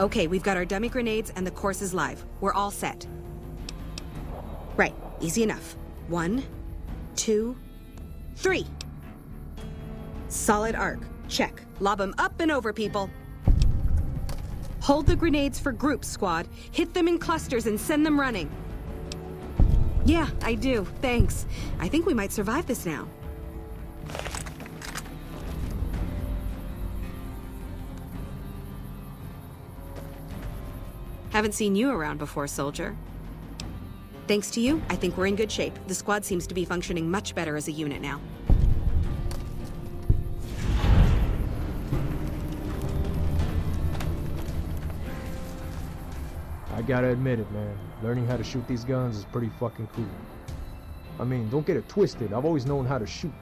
Okay, we've got our dummy grenades and the course is live. We're all set. Right, easy enough. 1, 2, 3. Solid arc. Check. Lob them up and over, people. Hold the grenades for groups, squad. Hit them in clusters and send them running. Yeah, I do. Thanks. I think we might survive this now. Haven't seen you around before, soldier. Thanks to you, I think we're in good shape. The squad seems to be functioning much better as a unit now. I gotta admit it, man. Learning how to shoot these guns is pretty fucking cool. I mean, don't get it twisted. I've always known how to shoot.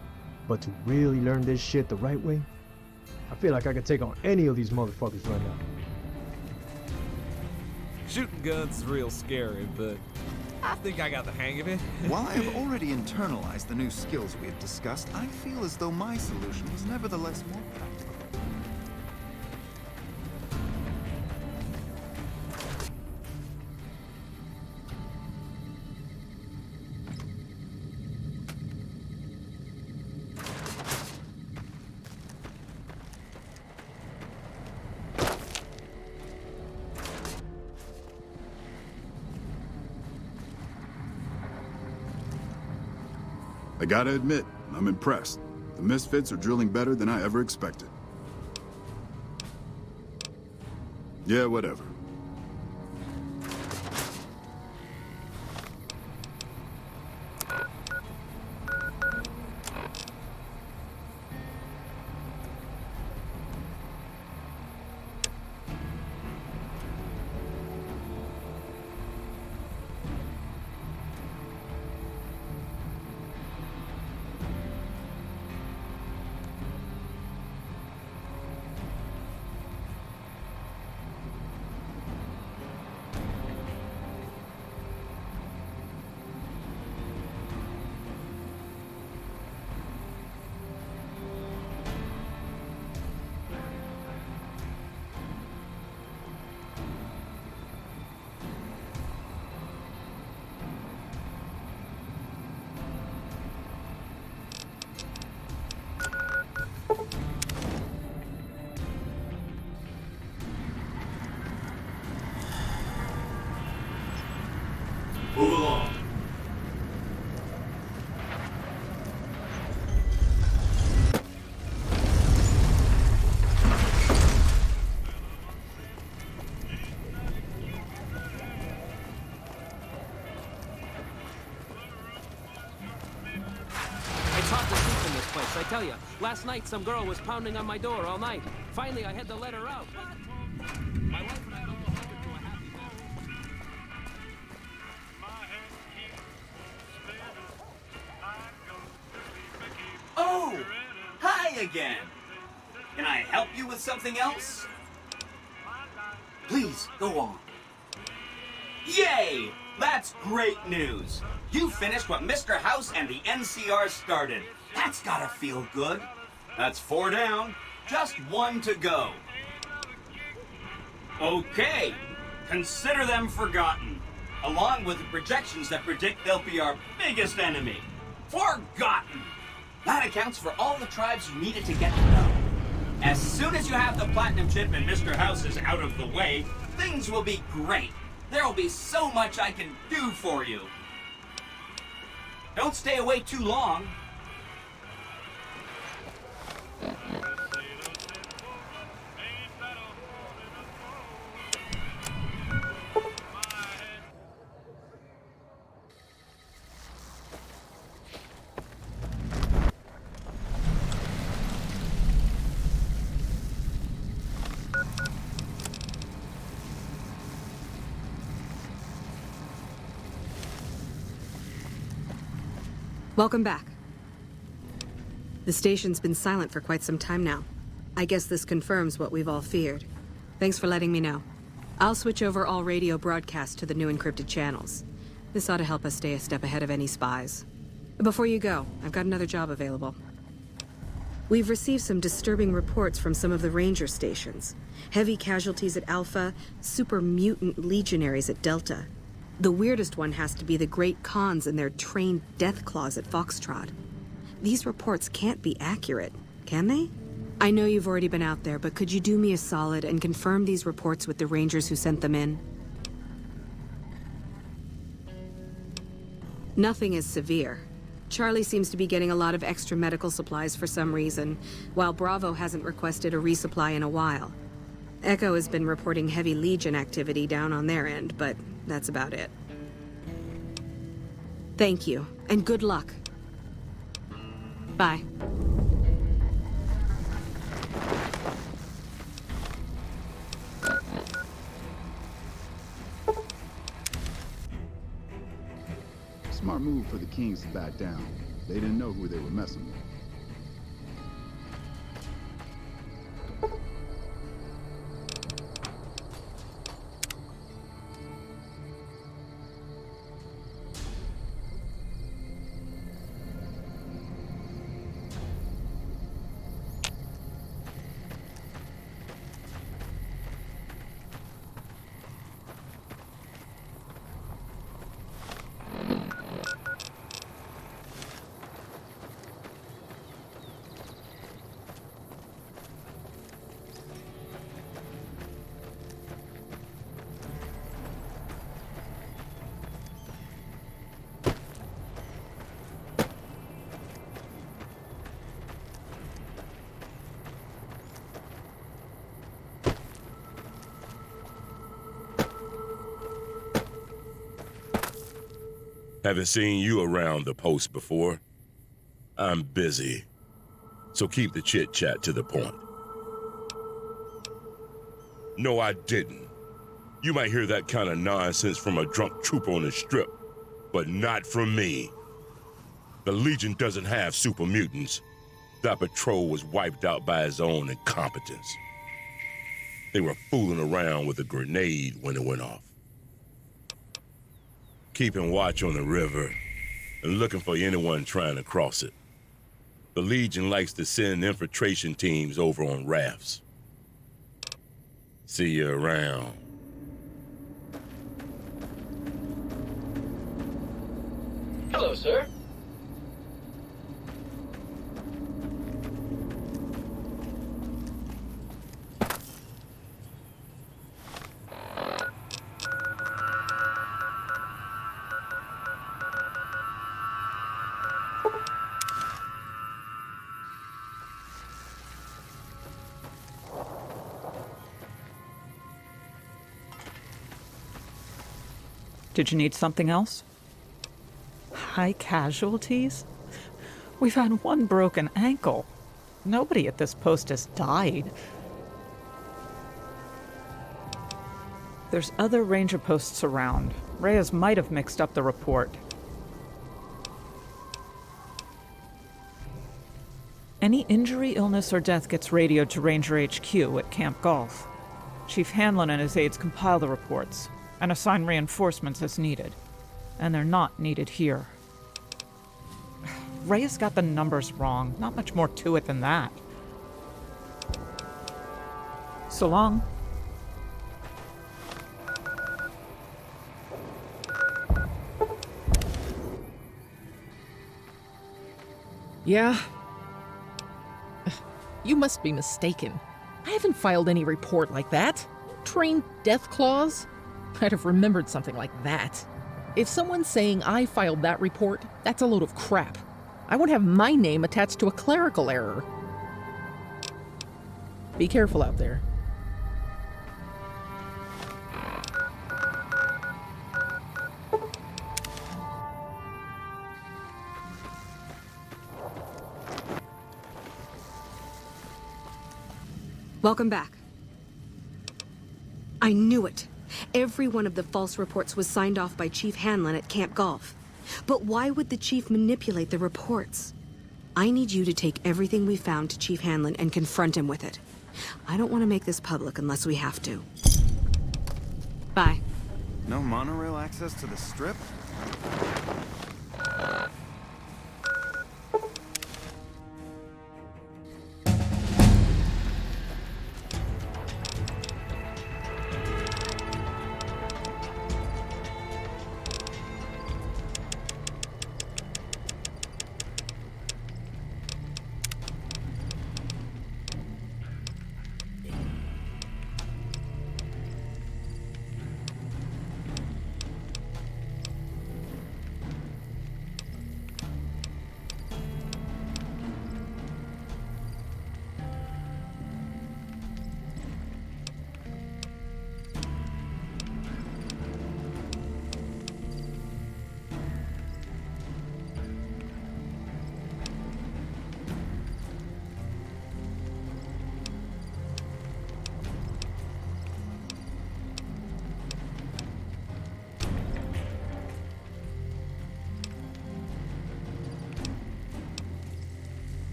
But to really learn this shit the right way, I feel like I could take on any of these motherfuckers right now. Shooting guns is real scary, but I think I got the hang of it. While I have already internalized the new skills we have discussed, I feel as though my solution was nevertheless more practical. I gotta admit, I'm impressed. The Misfits are drilling better than I ever expected. Yeah, whatever. Move along. It's hard to sleep in this place, I tell you. Last night, some girl was pounding on my door all night. Finally, I had to let her out. My wife and I all hope to a happy marriage. Oh! Hi again! Can I help you with something else? Please, go on. Yay! That's great news! You finished what Mr. House and the NCR started. That's gotta feel good. That's 4 down, just 1 to go. Okay, consider them forgotten, along with the projections that predict they'll be our biggest enemy. Forgotten! That accounts for all the tribes you needed to get to know. As soon as you have the platinum chip and Mr. House is out of the way, things will be great. There will be so much I can do for you. Don't stay away too long. Welcome back. The station's been silent for quite some time now. I guess this confirms what we've all feared. Thanks for letting me know. I'll switch over all radio broadcasts to the new encrypted channels. This ought to help us stay a step ahead of any spies. Before you go, I've got another job available. We've received some disturbing reports from some of the ranger stations. Heavy casualties at Alpha, super mutant legionaries at Delta. The weirdest one has to be the Great Khans and their trained death claws at Foxtrot. These reports can't be accurate, can they? I know you've already been out there, but could you do me a solid and confirm these reports with the rangers who sent them in? Nothing is severe. Charlie seems to be getting a lot of extra medical supplies for some reason, while Bravo hasn't requested a resupply in a while. Echo has been reporting heavy Legion activity down on their end, but that's about it. Thank you, and good luck. Bye. Smart move for the Kings to back down. They didn't know who they were messing with. Haven't seen you around the post before. I'm busy, so keep the chit-chat to the point. No, I didn't. You might hear that kind of nonsense from a drunk trooper on the strip, but not from me. The Legion doesn't have super mutants. That patrol was wiped out by its own incompetence. They were fooling around with a grenade when it went off. Keeping watch on the river and looking for anyone trying to cross it. The Legion likes to send infiltration teams over on rafts. See you around. Hello, sir. Did you need something else? High casualties? We've had one broken ankle. Nobody at this post has died. There's other ranger posts around. Reyes might have mixed up the report. Any injury, illness, or death gets radioed to Ranger HQ at Camp Golf. Chief Hanlon and his aides compile the reports and assign reinforcements as needed. And they're not needed here. Reyes got the numbers wrong. Not much more to it than that. So long. Yeah? You must be mistaken. I haven't filed any report like that. Trained death claws? I'd have remembered something like that. If someone's saying I filed that report, that's a load of crap. I won't have my name attached to a clerical error. Be careful out there. Welcome back. I knew it. Every one of the false reports was signed off by Chief Hanlon at Camp Golf. But why would the Chief manipulate the reports? I need you to take everything we found to Chief Hanlon and confront him with it. I don't want to make this public unless we have to. Bye. No monorail access to the strip?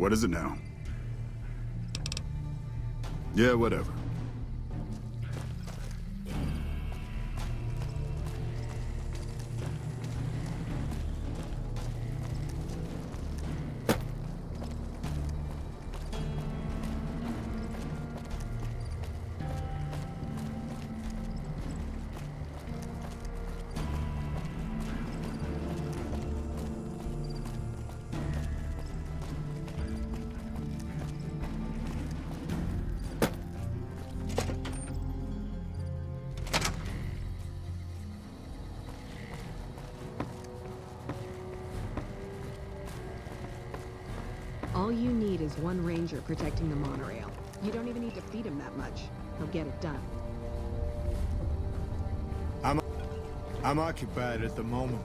What is it now? Yeah, whatever. All you need is one ranger protecting the monorail. You don't even need to feed him that much. He'll get it done. I'm occupied at the moment.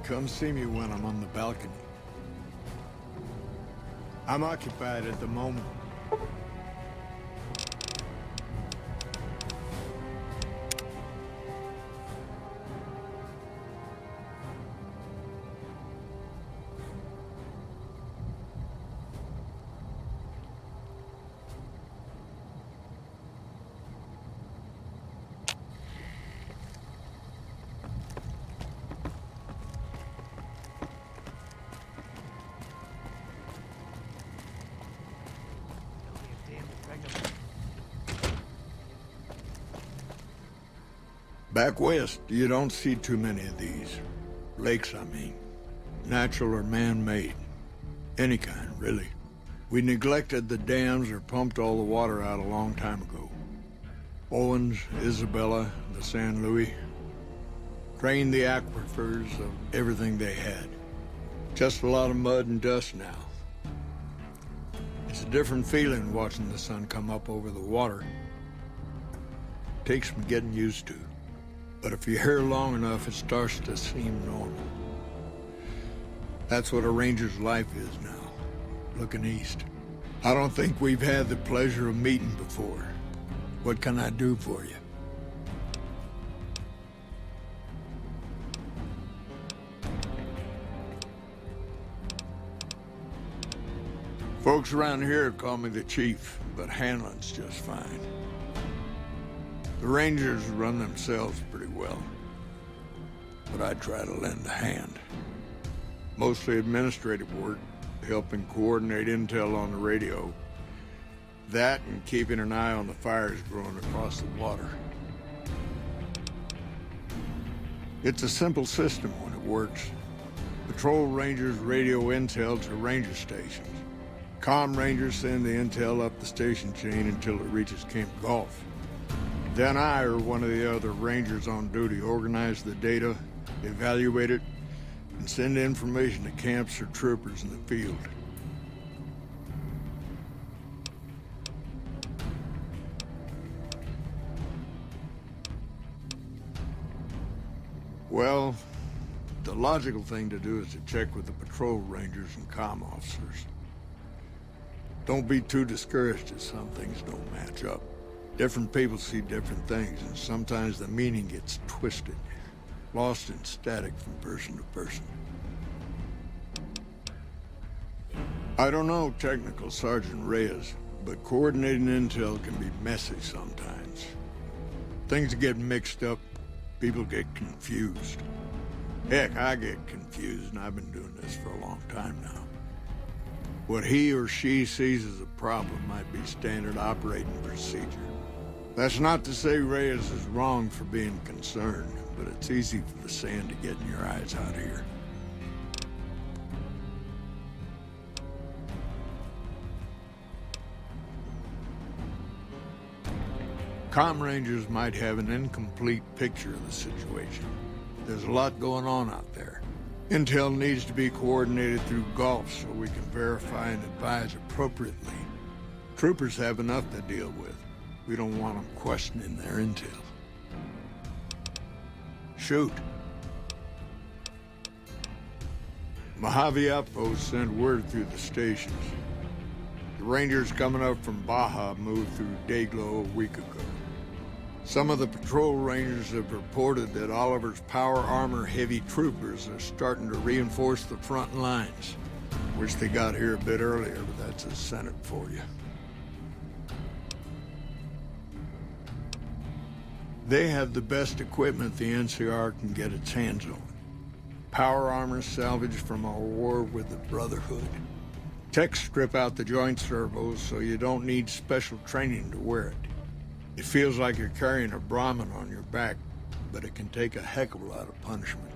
Come see me when I'm on the balcony. I'm occupied at the moment. Back west, you don't see too many of these. Lakes, I mean. Natural or man-made. Any kind, really. We neglected the dams or pumped all the water out a long time ago. Owens, Isabella, the San Luis. Drained the aquifers of everything they had. Just a lot of mud and dust now. It's a different feeling watching the sun come up over the water. Takes some getting used to. But if you're here long enough, it starts to seem normal. That's what a ranger's life is now, looking east. I don't think we've had the pleasure of meeting before. What can I do for you? Folks around here call me the chief, but handling's just fine. The Rangers run themselves pretty well, but I try to lend a hand. Mostly administrative work, helping coordinate intel on the radio. That and keeping an eye on the fires growing across the water. It's a simple system when it works. Patrol Rangers radio intel to ranger stations. Comm Rangers send the intel up the station chain until it reaches Camp Golf. Then I or one of the other Rangers on duty organize the data, evaluate it, and send information to camps or troopers in the field. Well, the logical thing to do is to check with the patrol rangers and comm officers. Don't be too discouraged if some things don't match up. Different people see different things, and sometimes the meaning gets twisted, lost in static from person to person. I don't know Technical Sergeant Reyes, but coordinating intel can be messy sometimes. Things get mixed up, people get confused. Heck, I get confused, and I've been doing this for a long time now. What he or she sees as a problem might be standard operating procedure. That's not to say Reyes is wrong for being concerned, but it's easy for the sand to get in your eyes out here. Comm Rangers might have an incomplete picture of the situation. There's a lot going on out there. Intel needs to be coordinated through Gulf so we can verify and advise appropriately. Troopers have enough to deal with. We don't want them questioning their intel. Shoot. Mojave outposts sent word through the stations. The Rangers coming up from Baja moved through Dayglow a week ago. Some of the patrol rangers have reported that Oliver's power armor heavy troopers are starting to reinforce the front lines. Wish they got here a bit earlier, but that's a Senate for you. They have the best equipment the NCR can get its hands on. Power armor salvaged from our war with the Brotherhood. Techs strip out the joint servos so you don't need special training to wear it. It feels like you're carrying a Brahmin on your back, but it can take a heck of a lot of punishment.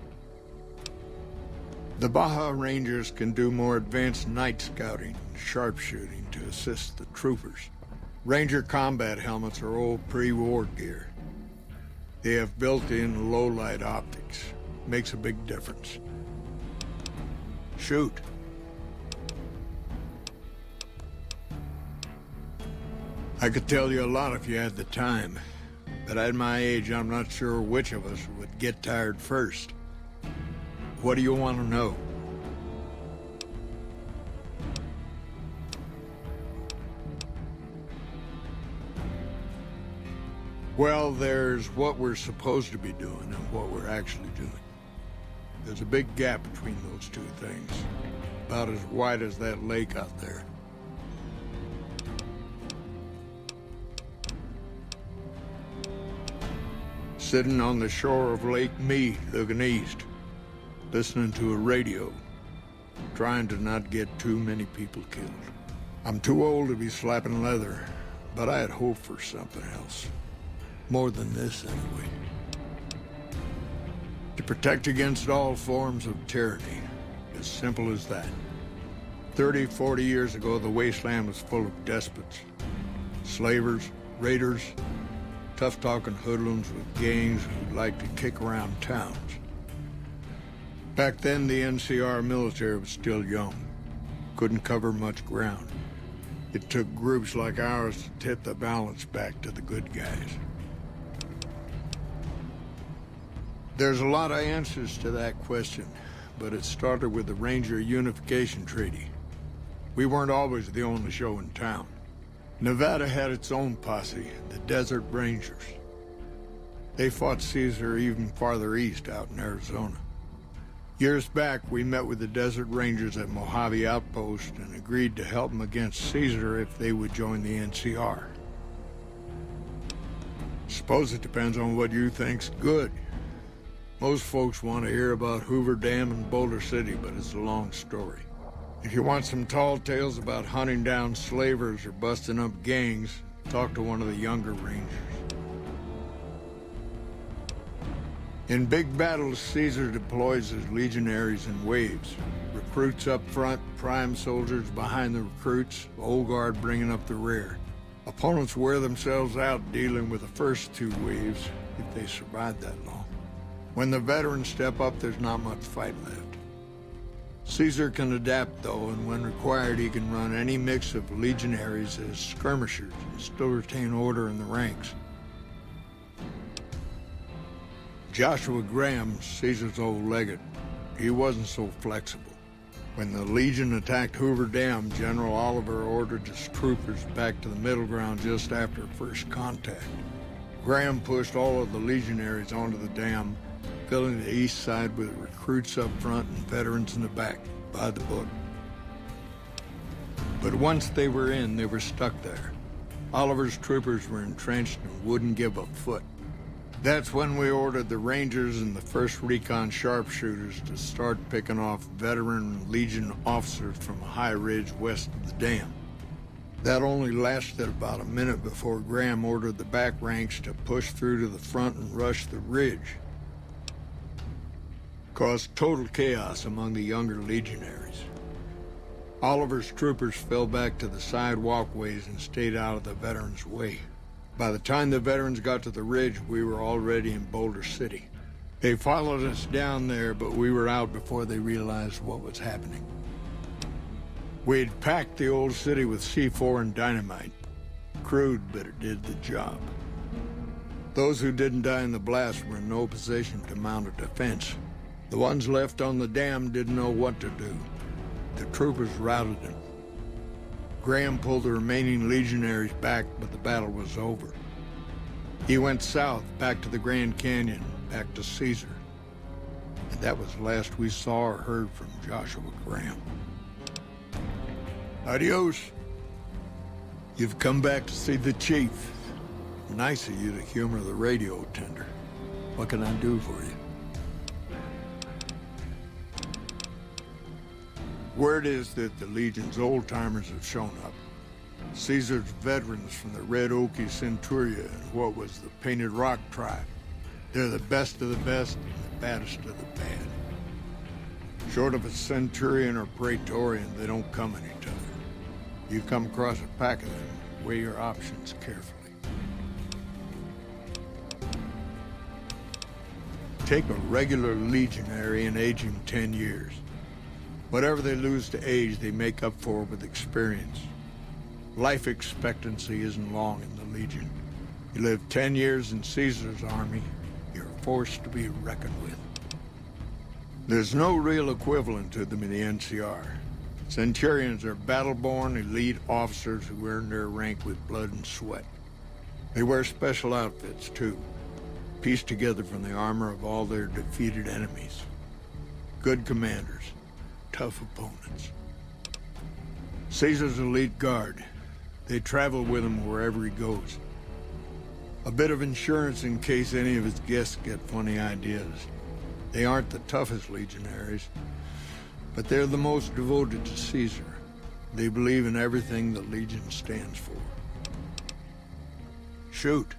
The Baja Rangers can do more advanced night scouting and sharpshooting to assist the troopers. Ranger combat helmets are old pre-war gear. They have built-in low-light optics. Makes a big difference. Shoot. I could tell you a lot if you had the time, but at my age, I'm not sure which of us would get tired first. What do you want to know? Well, there's what we're supposed to be doing and what we're actually doing. There's a big gap between those two things, about as wide as that lake out there. Sitting on the shore of Lake Mead, looking east, listening to a radio, trying to not get too many people killed. I'm too old to be slapping leather, but I had hoped for something else. More than this, anyway. To protect against all forms of tyranny. As simple as that. 30, 40 years ago, the wasteland was full of despots. Slavers, raiders, tough-talking hoodlums with gangs who liked to kick around towns. Back then, the NCR military was still young. Couldn't cover much ground. It took groups like ours to tip the balance back to the good guys. There's a lot of answers to that question, but it started with the Ranger Unification Treaty. We weren't always the only show in town. Nevada had its own posse, the Desert Rangers. They fought Caesar even farther east, out in Arizona. Years back, we met with the Desert Rangers at Mojave Outpost and agreed to help them against Caesar if they would join the NCR. Suppose it depends on what you think's good. Most folks want to hear about Hoover Dam and Boulder City, but it's a long story. If you want some tall tales about hunting down slavers or busting up gangs, talk to one of the younger Rangers. In big battles, Caesar deploys his legionaries in waves. Recruits up front, prime soldiers behind the recruits, old guard bringing up the rear. Opponents wear themselves out dealing with the first two waves, if they survive that long. When the veterans step up, there's not much fight left. Caesar can adapt, though, and when required, he can run any mix of legionaries as skirmishers and still retain order in the ranks. Joshua Graham, Caesar's old legate, he wasn't so flexible. When the Legion attacked Hoover Dam, General Oliver ordered his troopers back to the middle ground just after first contact. Graham pushed all of the legionaries onto the dam, filling the east side with recruits up front and veterans in the back, by the book. But once they were in, they were stuck there. Oliver's troopers were entrenched and wouldn't give a foot. That's when we ordered the Rangers and the 1st Recon sharpshooters to start picking off veteran Legion officers from a high ridge west of the dam. That only lasted about a minute before Graham ordered the back ranks to push through to the front and rush the ridge. Caused total chaos among the younger legionaries. Oliver's troopers fell back to the side walkways and stayed out of the veterans' way. By the time the veterans got to the ridge, we were already in Boulder City. They followed us down there, but we were out before they realized what was happening. We'd packed the old city with C4 and dynamite. Crude, but it did the job. Those who didn't die in the blast were in no position to mount a defense. The ones left on the dam didn't know what to do. The troopers routed them. Graham pulled the remaining legionaries back, but the battle was over. He went south, back to the Grand Canyon, back to Caesar. And that was the last we saw or heard from Joshua Graham. Adios. You've come back to see the chief. Nice of you to humor the radio tender. What can I do for you? Word is that the Legion's old-timers have shown up. Caesar's veterans from the Red Oaky Centuria and what was the Painted Rock tribe. They're the best of the best and the baddest of the bad. Short of a Centurion or Praetorian, they don't come any tougher. You come across a pack of them, weigh your options carefully. Take a regular legionary and age him 10 years. Whatever they lose to age, they make up for with experience. Life expectancy isn't long in the Legion. You live 10 years in Caesar's army, you're a force to be reckoned with. There's no real equivalent to them in the NCR. Centurions are battle-born, elite officers who earn their rank with blood and sweat. They wear special outfits, too, pieced together from the armor of all their defeated enemies. Good commanders, tough opponents. Caesar's elite guard. They travel with him wherever he goes. A bit of insurance in case any of his guests get funny ideas. They aren't the toughest legionaries, but they're the most devoted to Caesar. They believe in everything the Legion stands for. Shoot.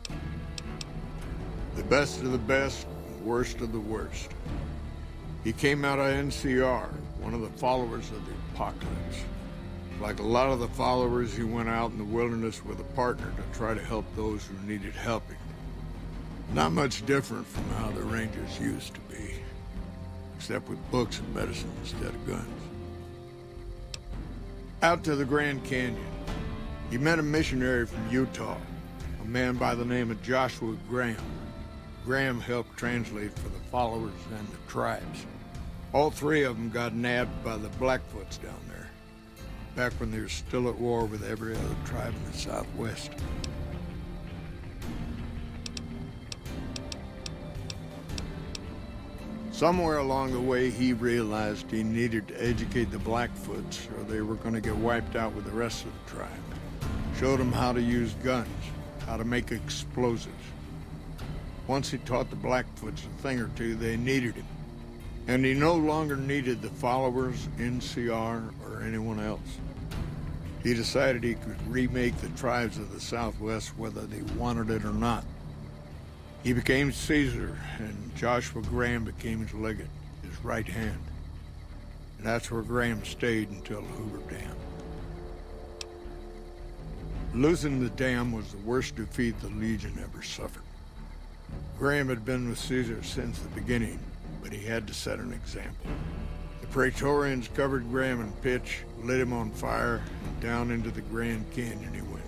The best of the best, the worst of the worst. He came out of NCR, one of the followers of the apocalypse. Like a lot of the followers, he went out in the wilderness with a partner to try to help those who needed helping. Not much different from how the Rangers used to be, except with books and medicine instead of guns. Out to the Grand Canyon, he met a missionary from Utah, a man by the name of Joshua Graham. Graham helped translate for the followers and the tribes. All three of them got nabbed by the Blackfoots down there, back when they were still at war with every other tribe in the Southwest. Somewhere along the way, he realized he needed to educate the Blackfoots or they were going to get wiped out with the rest of the tribe. Showed them how to use guns, how to make explosives. Once he taught the Blackfoots a thing or two, they needed him. And he no longer needed the followers, NCR, or anyone else. He decided he could remake the tribes of the Southwest whether they wanted it or not. He became Caesar, and Joshua Graham became his legate, his right hand. And that's where Graham stayed until Hoover Dam. Losing the dam was the worst defeat the Legion ever suffered. Graham had been with Caesar since the beginning, but he had to set an example. The Praetorians covered Graham in pitch, lit him on fire, and down into the Grand Canyon he went.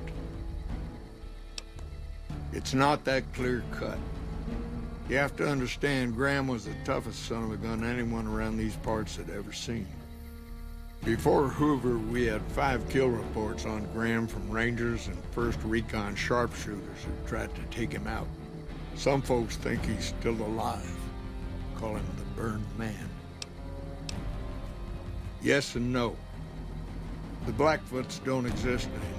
It's not that clear-cut. You have to understand, Graham was the toughest son of a gun anyone around these parts had ever seen. Before Hoover, we had 5 kill reports on Graham from Rangers and 1st Recon sharpshooters who tried to take him out. Some folks think he's still alive. Call him the Burned Man. Yes and no. The Blackfoots don't exist anymore.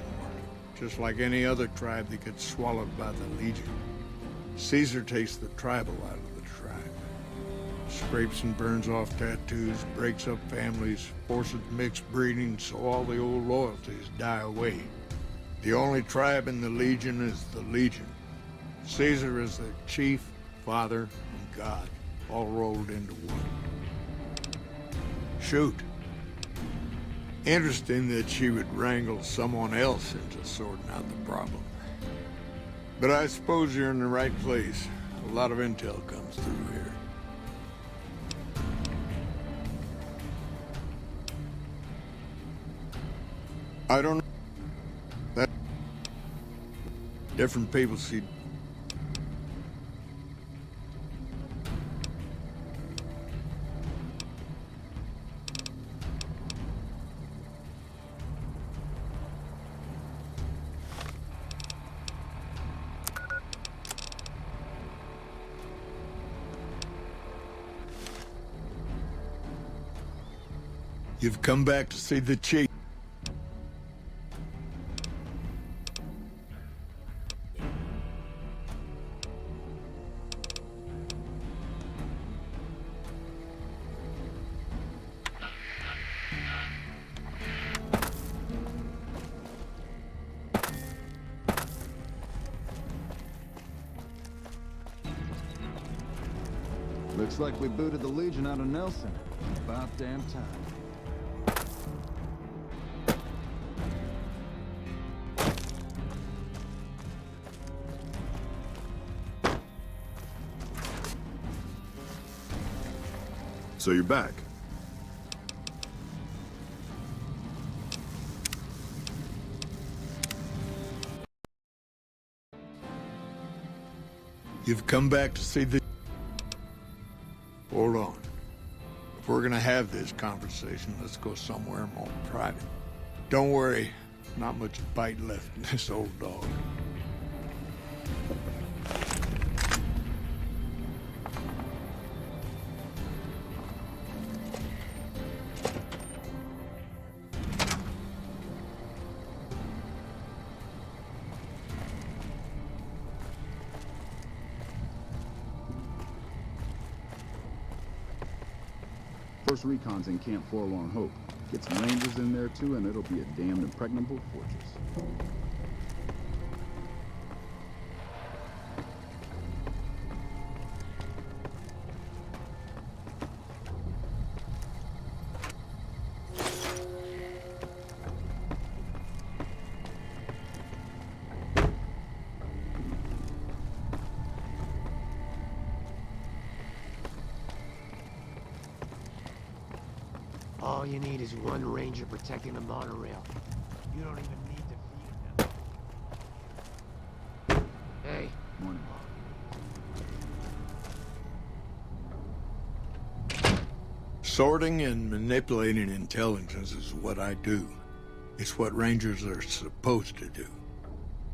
Just like any other tribe that gets swallowed by the Legion. Caesar takes the tribal out of the tribe. Scrapes and burns off tattoos, breaks up families, forces mixed breeding so all the old loyalties die away. The only tribe in the Legion is the Legion. Caesar is the chief, father, and God, all rolled into one. Shoot. Interesting that she would wrangle someone else into sorting out the problem. But I suppose you're in the right place. A lot of intel comes through here. I don't know. That different people see. You've come back to see the chief. Looks like we booted the Legion out of Nelson. About damn time. So you're back. You've come back to see the... Hold on. If we're gonna have this conversation, let's go somewhere more private. Don't worry, not much bite left in this old dog. First recon's in Camp Forlorn Hope. Get some rangers in there too, and it'll be a damned impregnable fortress. All you need is one ranger protecting the monorail. You don't even need to feed them. Hey. Morning. Sorting and manipulating intelligence is what I do. It's what rangers are supposed to do.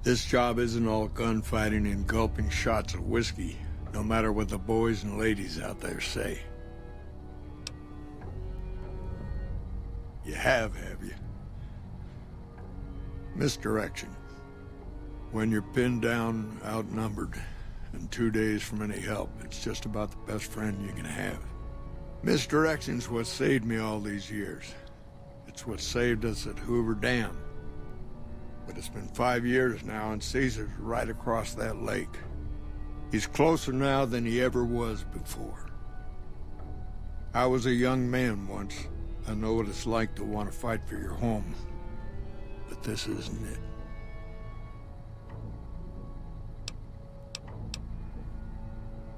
This job isn't all gunfighting and gulping shots of whiskey, no matter what the boys and ladies out there say. You have you? Misdirection. When you're pinned down, outnumbered, and 2 days from any help, it's just about the best friend you can have. Misdirection's what saved me all these years. It's what saved us at Hoover Dam. But it's been 5 years now, and Caesar's right across that lake. He's closer now than he ever was before. I was a young man once. I know what it's like to want to fight for your home, but this isn't it.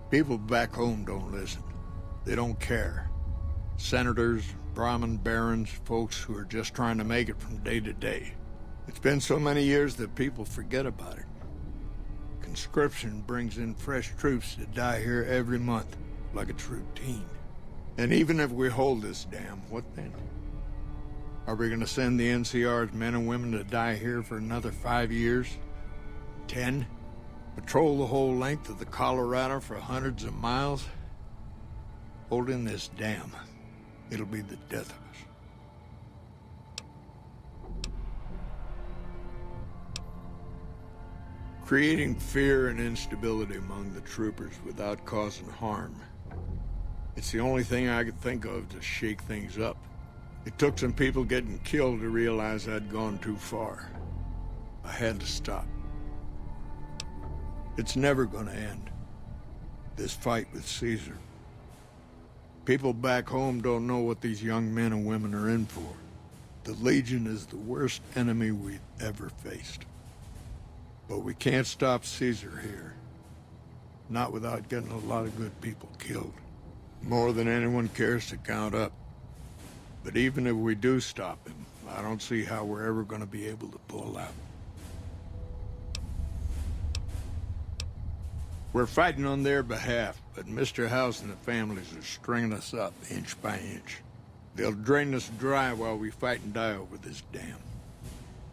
People back home don't listen. They don't care. Senators, Brahmin barons, folks who are just trying to make it from day to day. It's been so many years that people forget about it. Conscription brings in fresh troops to die here every month, like it's routine. And even if we hold this dam, what then? Are we gonna send the NCR's men and women to die here for another 5 years? 10? Patrol the whole length of the Colorado for hundreds of miles? Holding this dam, it'll be the death of us. Creating fear and instability among the troopers without causing harm. It's the only thing I could think of to shake things up. It took some people getting killed to realize I'd gone too far. I had to stop. It's never gonna end. This fight with Caesar. People back home don't know what these young men and women are in for. The Legion is the worst enemy we've ever faced. But we can't stop Caesar here. Not without getting a lot of good people killed. More than anyone cares to count up. But even if we do stop him, I don't see how we're ever going to be able to pull out. We're fighting on their behalf, but Mr. House and the families are stringing us up inch by inch. They'll drain us dry while we fight and die over this dam.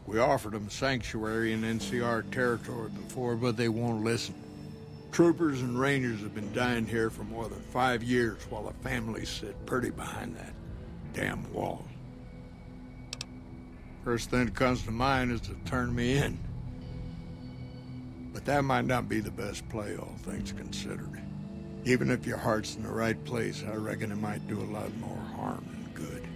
We offered them sanctuary in NCR territory before, but they won't listen. Troopers and rangers have been dying here for more than 5 years while the families sit pretty behind that damn wall. First thing that comes to mind is to turn me in. But that might not be the best play, all things considered. Even if your heart's in the right place, I reckon it might do a lot more harm than good.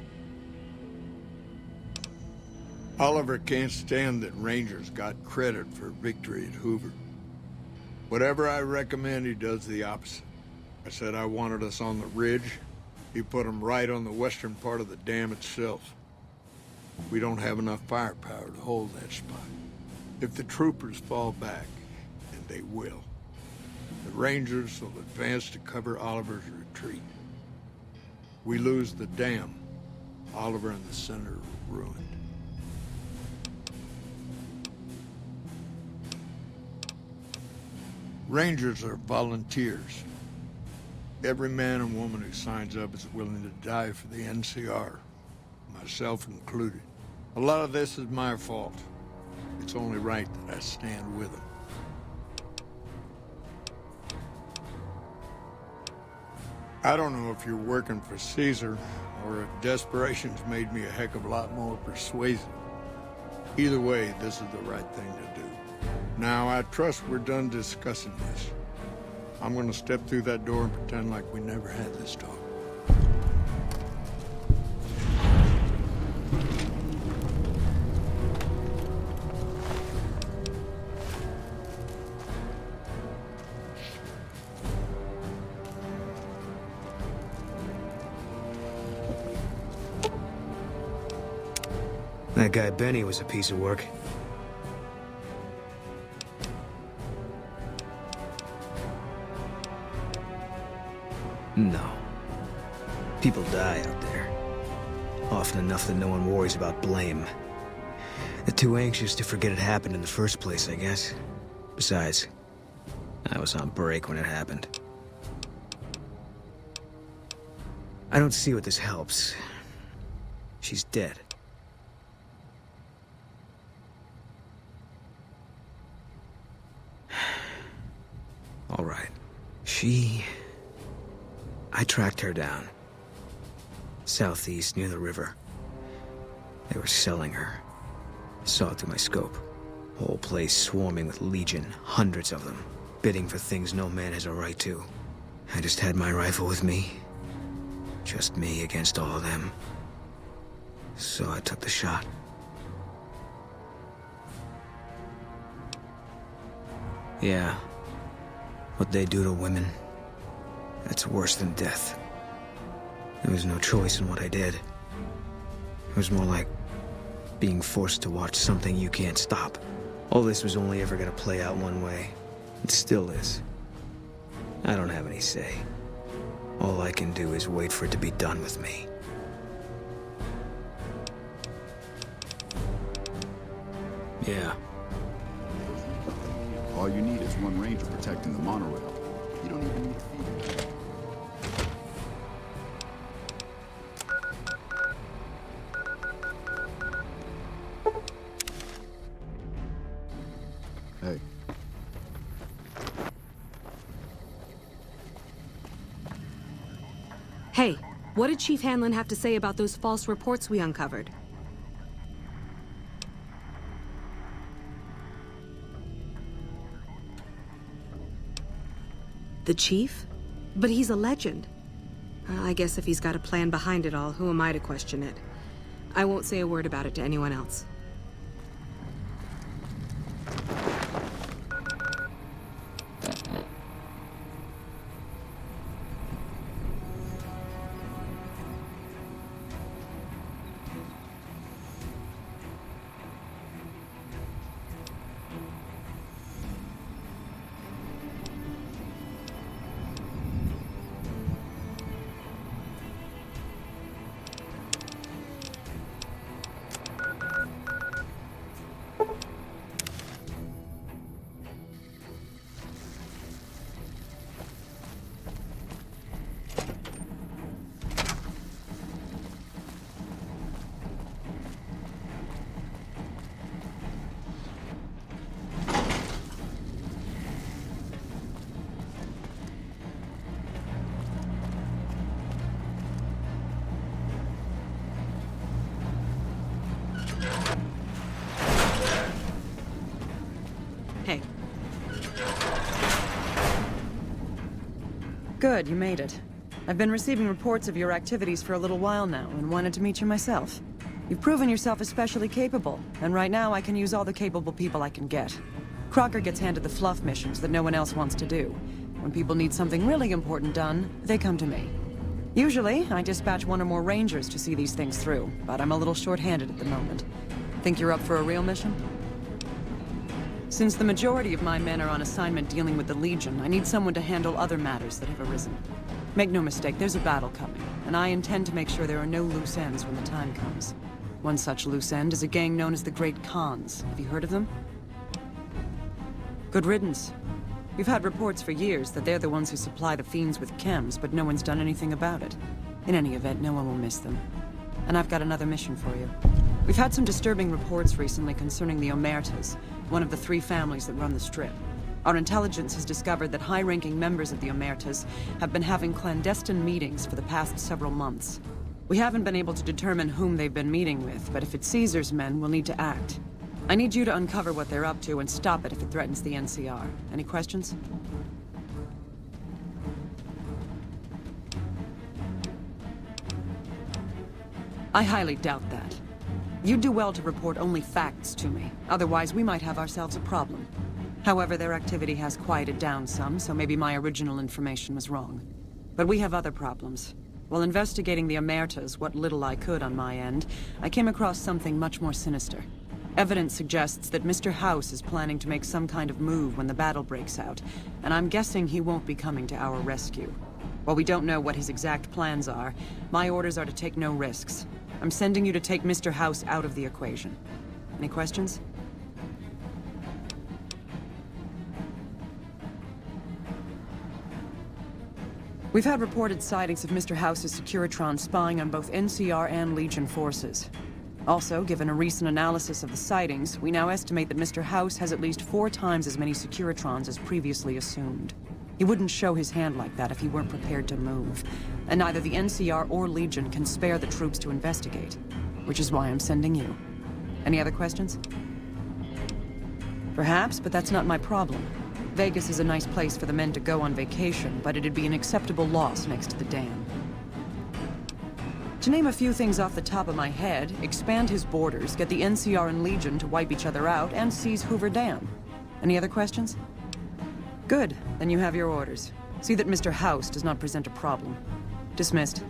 Oliver can't stand that Rangers got credit for victory at Hoover. Whatever I recommend, he does the opposite. I said I wanted us on the ridge. He put them right on the western part of the dam itself. We don't have enough firepower to hold that spot. If the troopers fall back, and they will, the Rangers will advance to cover Oliver's retreat. We lose the dam, Oliver and the center are ruined. Rangers are volunteers. Every man and woman who signs up is willing to die for the NCR, myself included. A lot of this is my fault. It's only right that I stand with them. I don't know if you're working for Caesar, or if desperation's made me a heck of a lot more persuasive. Either way, this is the right thing to do. Now, I trust we're done discussing this. I'm gonna step through that door and pretend like we never had this talk. That guy Benny was a piece of work. No. People die out there. Often enough that no one worries about blame. They're too anxious to forget it happened in the first place, I guess. Besides, I was on break when it happened. I don't see what this helps. She's dead. All right. I tracked her down. Southeast, near the river. They were selling her. Saw it through my scope. Whole place swarming with Legion, hundreds of them, bidding for things no man has a right to. I just had my rifle with me. Just me against all of them. So I took the shot. Yeah. What they do to women, that's worse than death. There was no choice in what I did. It was more like being forced to watch something you can't stop. All this was only ever gonna play out one way. It still is. I don't have any say. All I can do is wait for it to be done with me. Yeah. All you need is one ranger protecting the monorail. You don't even need a feeder. Hey. Hey, what did Chief Hanlon have to say about those false reports we uncovered? The chief? But he's a legend. I guess if he's got a plan behind it all, who am I to question it? I won't say a word about it to anyone else. Hey. Good, you made it. I've been receiving reports of your activities for a little while now, and wanted to meet you myself. You've proven yourself especially capable, and right now I can use all the capable people I can get. Crocker gets handed the fluff missions that no one else wants to do. When people need something really important done, they come to me. Usually, I dispatch one or more rangers to see these things through, but I'm a little short-handed at the moment. Think you're up for a real mission? Since the majority of my men are on assignment dealing with the Legion, I need someone to handle other matters that have arisen. Make no mistake, there's a battle coming, and I intend to make sure there are no loose ends when the time comes. One such loose end is a gang known as the Great Khans. Have you heard of them? Good riddance. We've had reports for years that they're the ones who supply the fiends with chems, but no one's done anything about it. In any event, no one will miss them. And I've got another mission for you. We've had some disturbing reports recently concerning the Omertas, one of the 3 families that run the Strip. Our intelligence has discovered that high-ranking members of the Omertas have been having clandestine meetings for the past several months. We haven't been able to determine whom they've been meeting with, but if it's Caesar's men, we'll need to act. I need you to uncover what they're up to and stop it if it threatens the NCR. Any questions? I highly doubt that. You'd do well to report only facts to me. Otherwise, we might have ourselves a problem. However, their activity has quieted down some, so maybe my original information was wrong. But we have other problems. While investigating the Omertas, what little I could on my end, I came across something much more sinister. Evidence suggests that Mr. House is planning to make some kind of move when the battle breaks out, and I'm guessing he won't be coming to our rescue. While we don't know what his exact plans are, my orders are to take no risks. I'm sending you to take Mr. House out of the equation. Any questions? We've had reported sightings of Mr. House's Securitron spying on both NCR and Legion forces. Also, given a recent analysis of the sightings, we now estimate that Mr. House has at least 4 times as many Securitrons as previously assumed. He wouldn't show his hand like that if he weren't prepared to move. And neither the NCR or Legion can spare the troops to investigate, which is why I'm sending you. Any other questions? Perhaps, but that's not my problem. Vegas is a nice place for the men to go on vacation, but it'd be an acceptable loss next to the dam. To name a few things off the top of my head, expand his borders, get the NCR and Legion to wipe each other out, and seize Hoover Dam. Any other questions? Good, then you have your orders. See that Mr. House does not present a problem. Dismissed.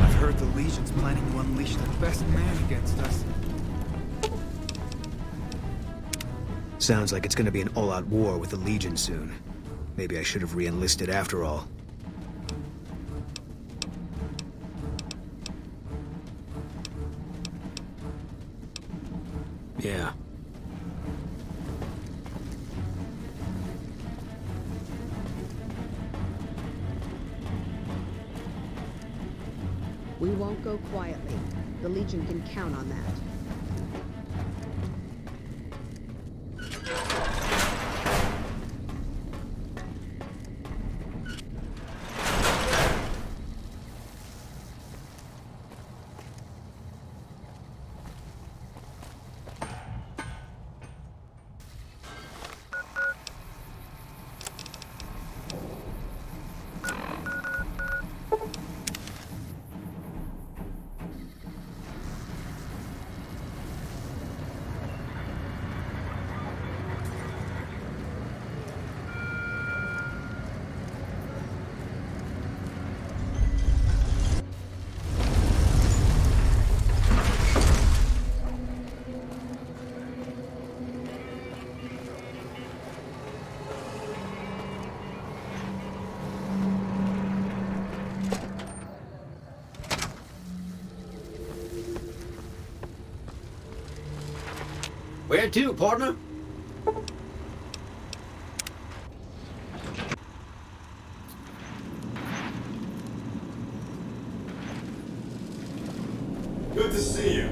I've heard the Legion's planning to unleash their best man against us. Sounds like it's gonna be an all-out war with the Legion soon. Maybe I should have re-enlisted after all. Yeah. We won't go quietly. The Legion can count on that. Where to, partner? Good to see you.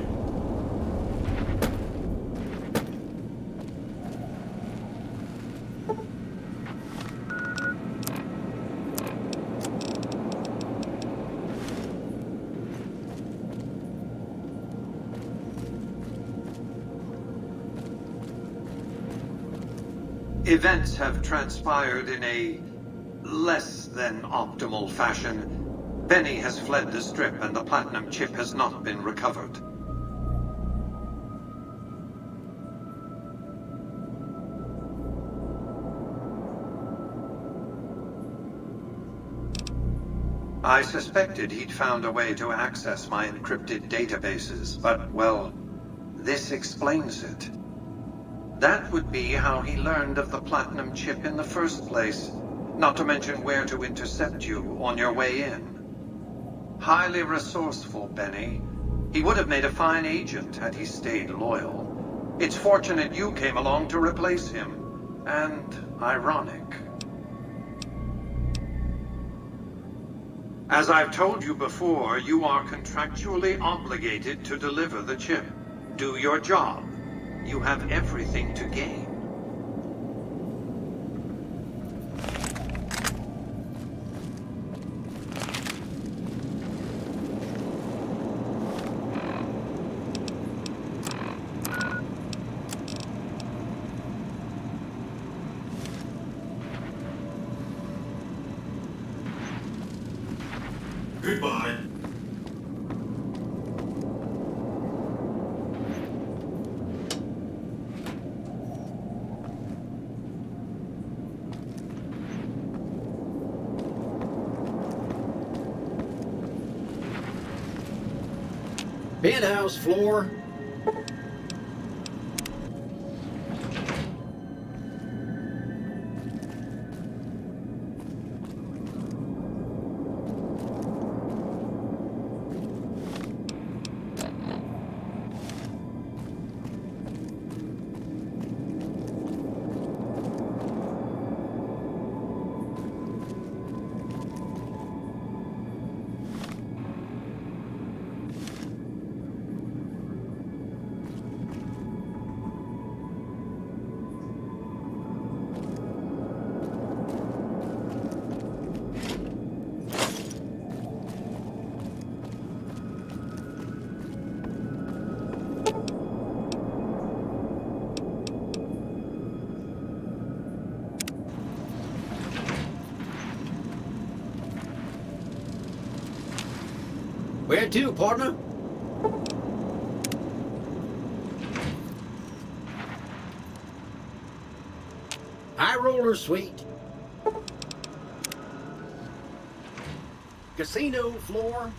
Events have transpired in a less than optimal fashion. Benny has fled the Strip and the platinum chip has not been recovered. I suspected he'd found a way to access my encrypted databases, but, well, this explains it. That would be how he learned of the platinum chip in the first place, not to mention where to intercept you on your way in. Highly resourceful, Benny. He would have made a fine agent had he stayed loyal. It's fortunate you came along to replace him, and ironic. As I've told you before, you are contractually obligated to deliver the chip. Do your job. You have everything to gain. Goodbye. Penthouse floor. Where to, partner? High roller suite. Casino floor.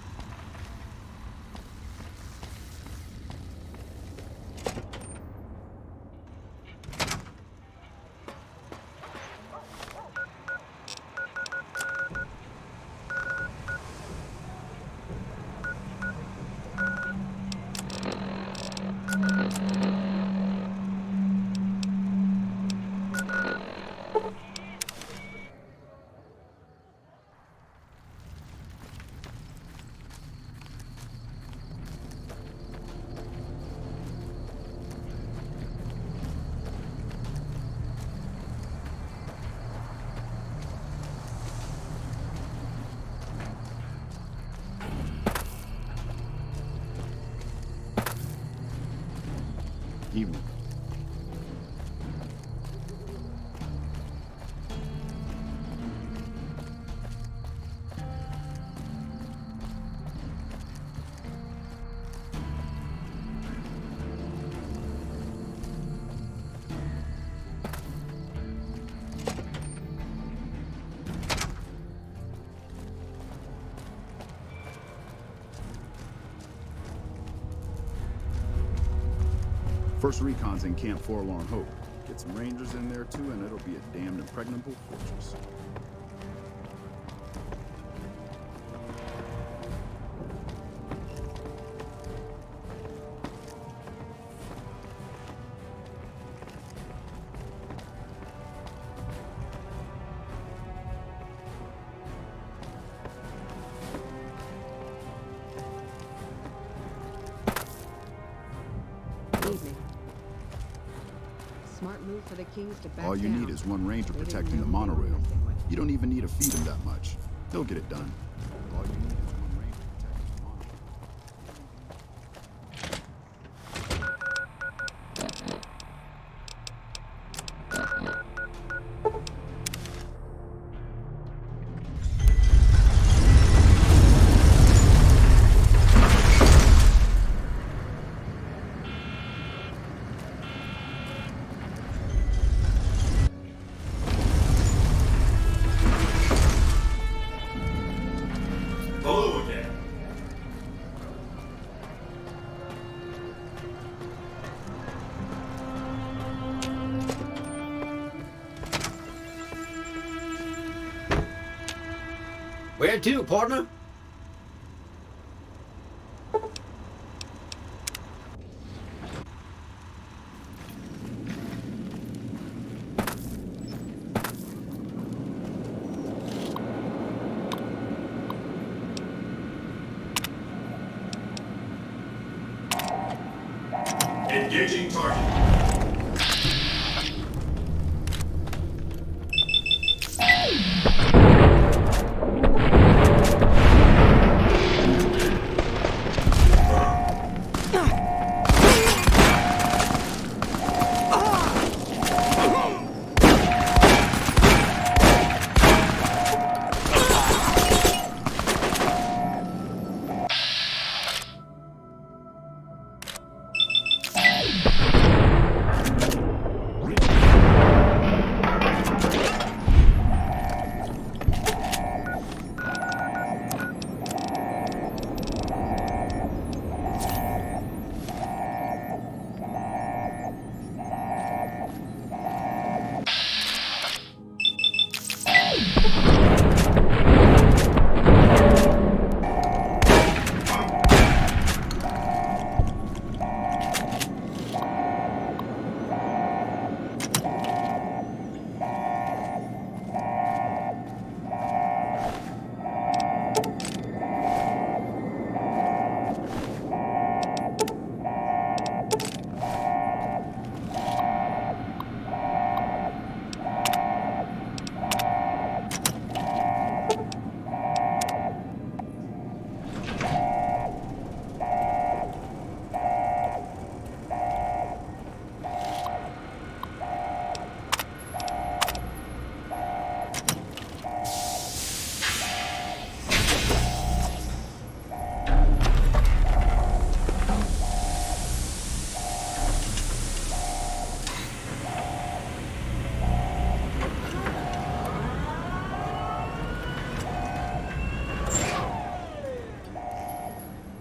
Evening. First recon's in Camp Forlorn Hope. Get some rangers in there too, and it'll be a damned impregnable fortress. Evening. Smart move for the Kings to back All you down. need is one ranger They didn't protecting know the who they were monorail. messing with. You don't even need to feed him that much. He'll get it done. All you need is one ranger protecting the monorail. Hello again. Where to, partner? Engaging target.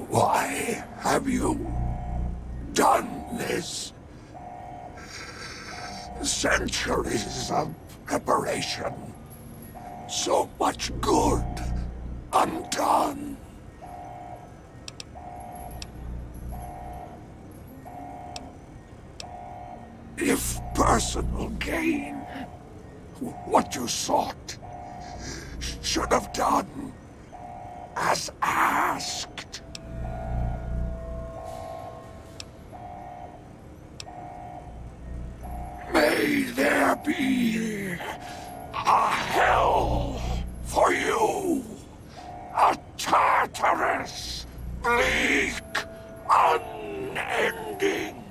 Why have you done this? Centuries of preparation. So much good undone. If personal gain, what you sought, should have done as asked. May there be a hell for you, a Tartarus, bleak, unending.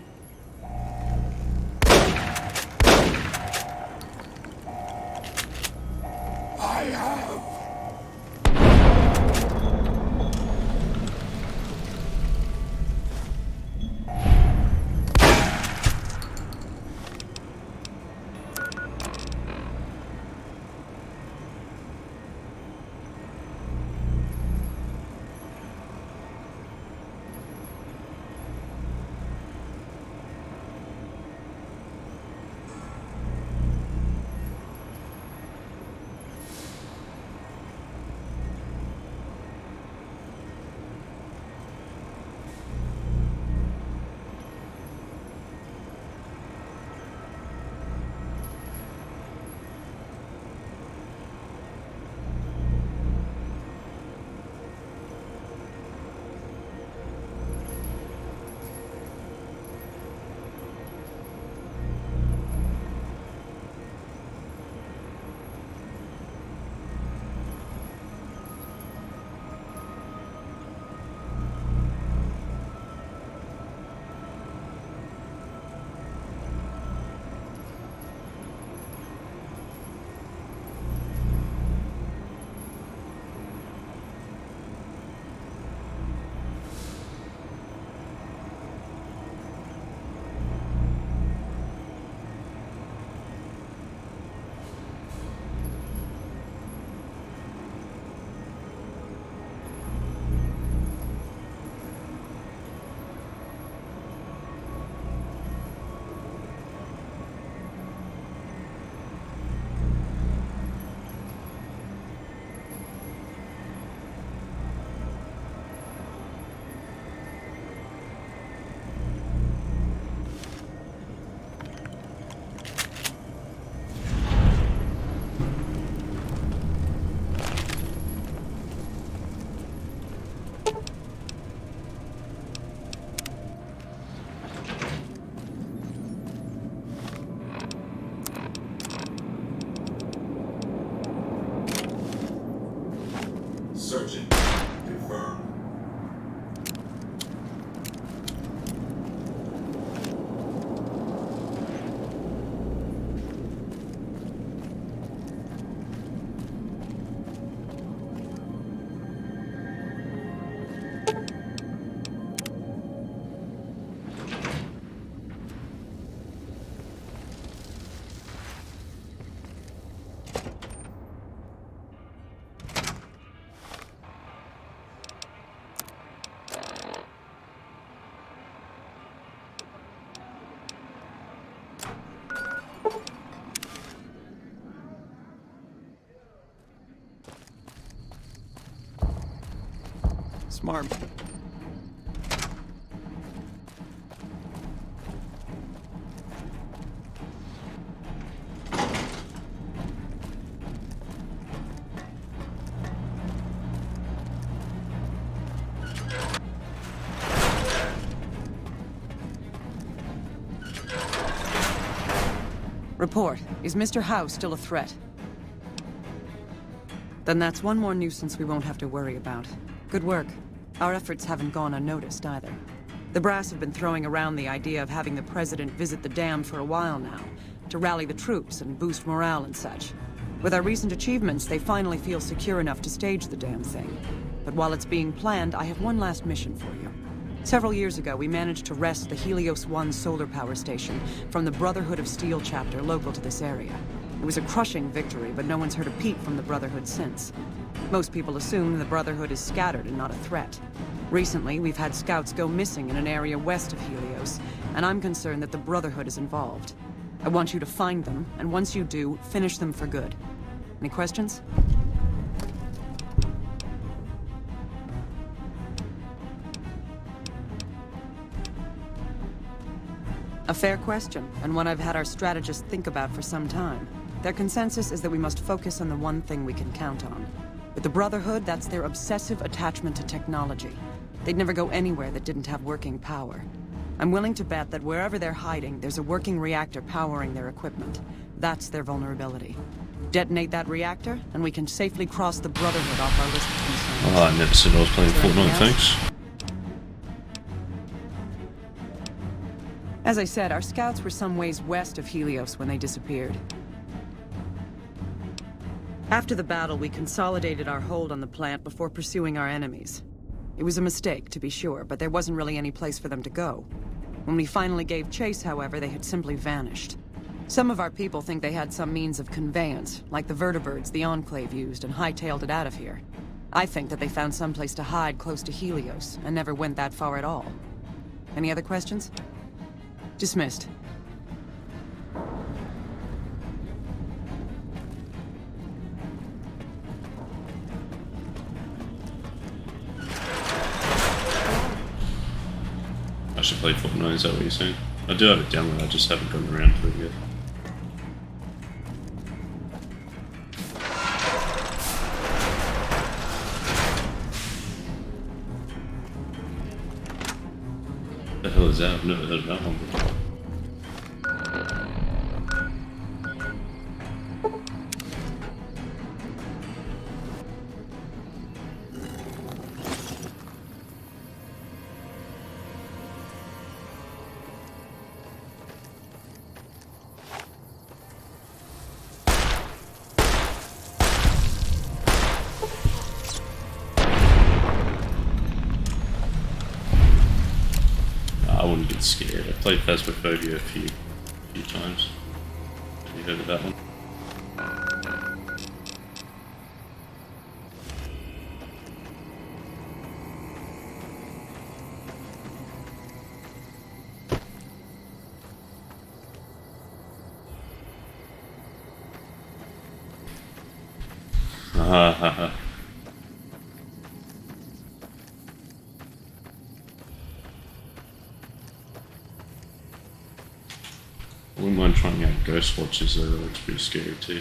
I have Smart. Report. Is Mr. Howe still a threat? Then that's one more nuisance we won't have to worry about. Good work. Our efforts haven't gone unnoticed either. The brass have been throwing around the idea of having the president visit the dam for a while now, to rally the troops and boost morale and such. With our recent achievements, they finally feel secure enough to stage the damn thing. But while it's being planned, I have one last mission for you. Several years ago, we managed to wrest the Helios 1 solar power station from the Brotherhood of Steel chapter local to this area. It was a crushing victory, but no one's heard a peep from the Brotherhood since. Most people assume the Brotherhood is scattered and not a threat. Recently, we've had scouts go missing in an area west of Helios, and I'm concerned that the Brotherhood is involved. I want you to find them, and once you do, finish them for good. Any questions? A fair question, and one I've had our strategists think about for some time. Their consensus is that we must focus on the one thing we can count on. With the Brotherhood, that's their obsessive attachment to technology. They'd never go anywhere that didn't have working power. I'm willing to bet that wherever they're hiding, there's a working reactor powering their equipment. That's their vulnerability. Detonate that reactor, and we can safely cross the Brotherhood off our list of concerns. Oh, I never said I was playing Fortnite, thanks. As I said, our scouts were some ways west of Helios when they disappeared. After the battle, we consolidated our hold on the plant before pursuing our enemies. It was a mistake, to be sure, but there wasn't really any place for them to go. When we finally gave chase, however, they had simply vanished. Some of our people think they had some means of conveyance, like the vertibirds the Enclave used, and hightailed it out of here. I think that they found some place to hide close to Helios, and never went that far at all. Any other questions? Dismissed. I should play Fortnite, is that what you're saying? I do have it downloaded, I just haven't gotten around to it yet. What the hell is that? I've never heard of that one before. I wouldn't get scared. I played Phasmophobia a few times. Have you heard of that one? I wouldn't mind trying out Ghost Watchers though, that looks pretty scary too.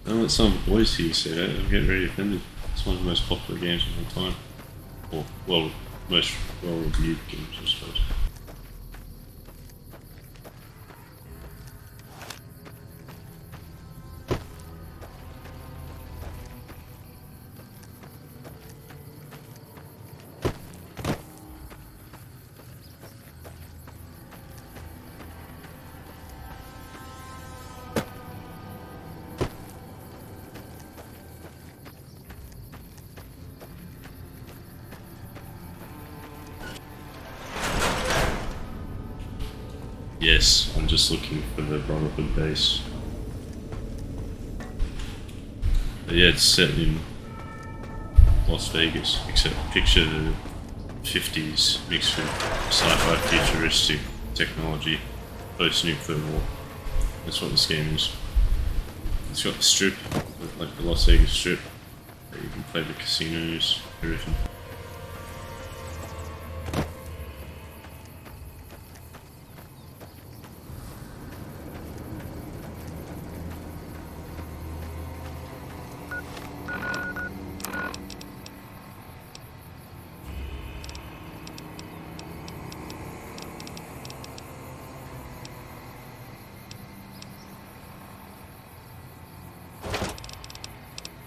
Don't let some of the boys here say that, I'm getting really offended. It's one of the most popular games of all time. Or, well, most well-reviewed games, I suppose. Yes, I'm just looking for the Brotherhood base. But yeah, it's set in Las Vegas, except picture the 50s mixed with sci-fi futuristic technology, post-nuclear war. That's what this game is. It's got the strip, like the Las Vegas strip, where you can play the casinos, everything.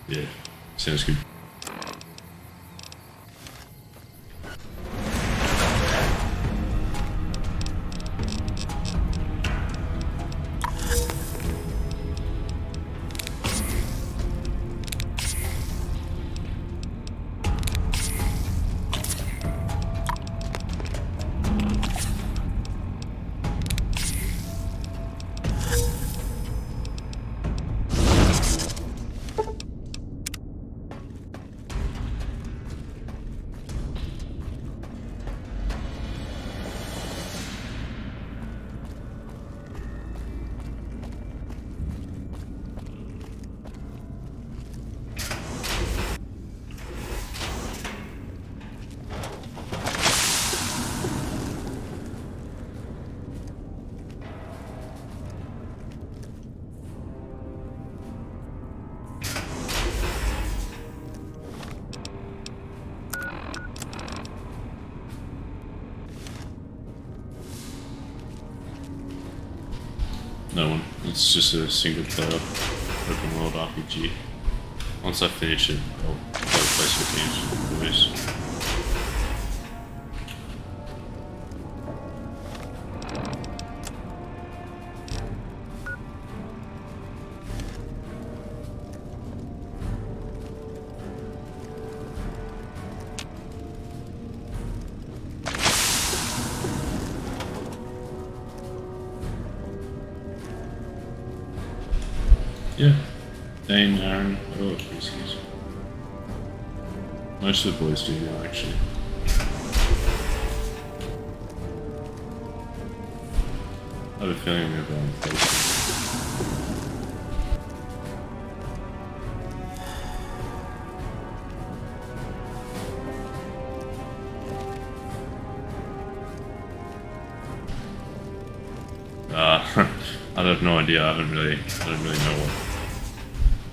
Yeah, sounds good. No one. It's just a single player open world RPG. Once I finish it, I'll play some games with the boys. Yeah, Dane, Aaron, they're all PCs. Most of the boys do now, actually. I have a feeling they're going close. I have no idea. I don't really know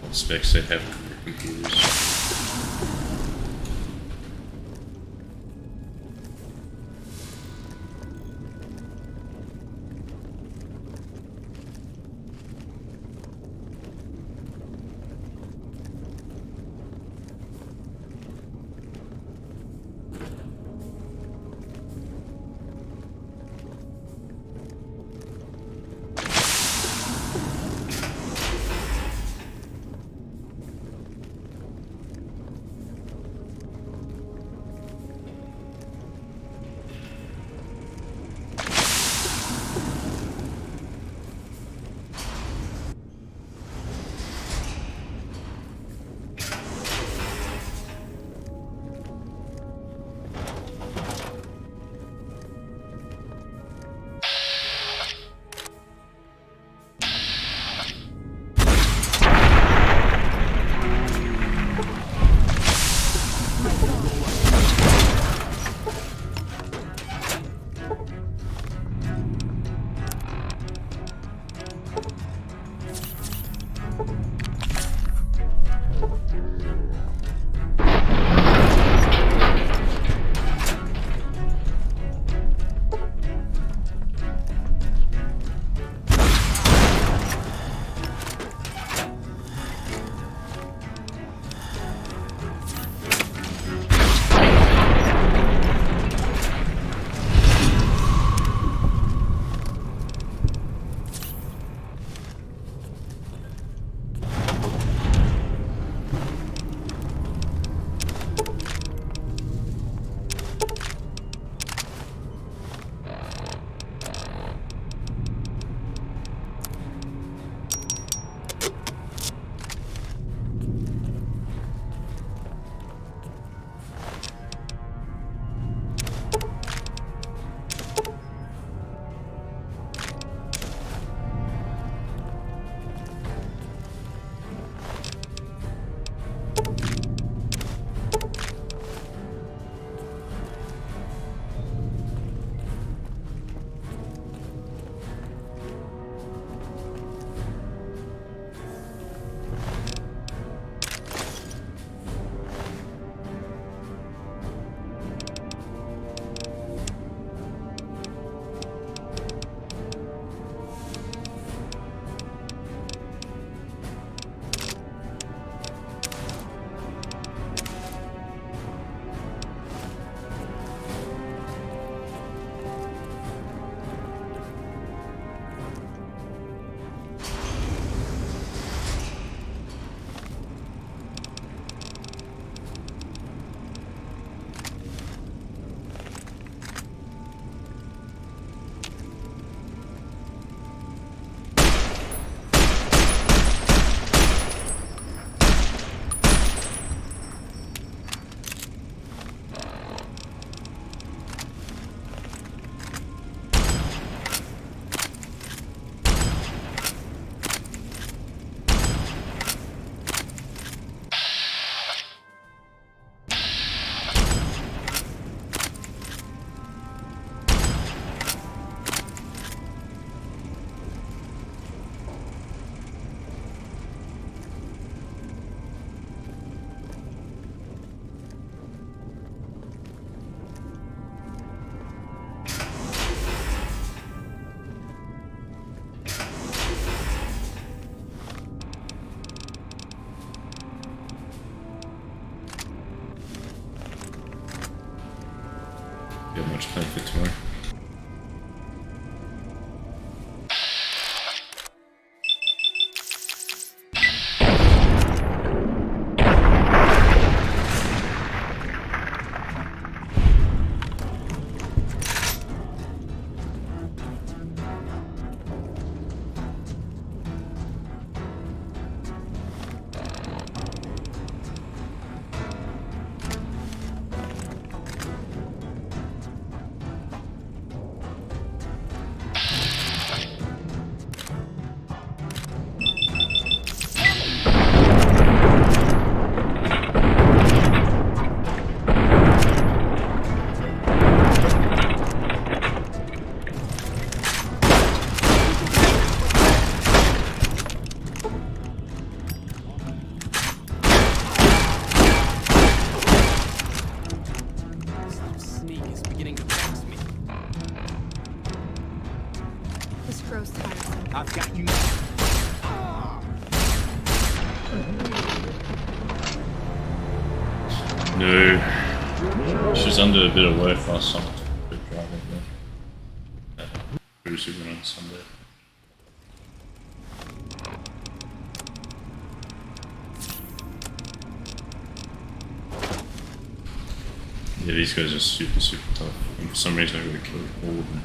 what specs they have on their computers. Got much planned for tomorrow. I've got you. No. She was under a bit of work last summer. Good driving there. Cruise even on Sunday. Yeah, these guys are super, super tough. And for some reason I really killed all of them.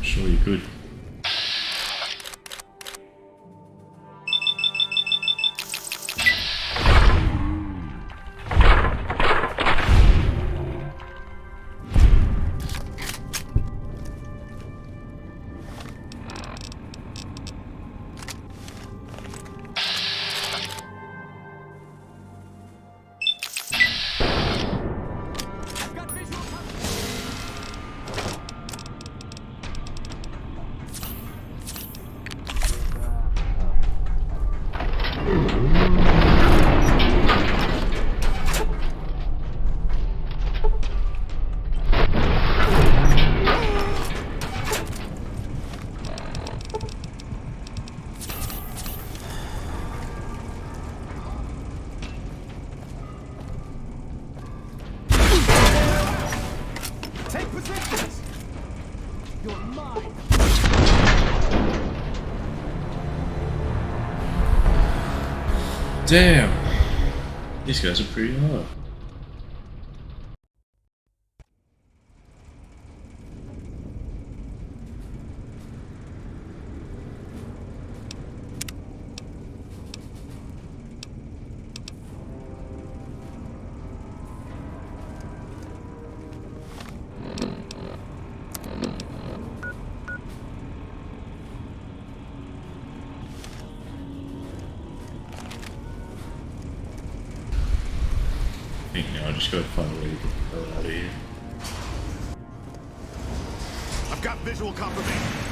Sure you could. Take positions! You're mine! Damn! These guys are pretty hard. I think now I just gotta find a way to get the hell out of here. I've got visual confirmation.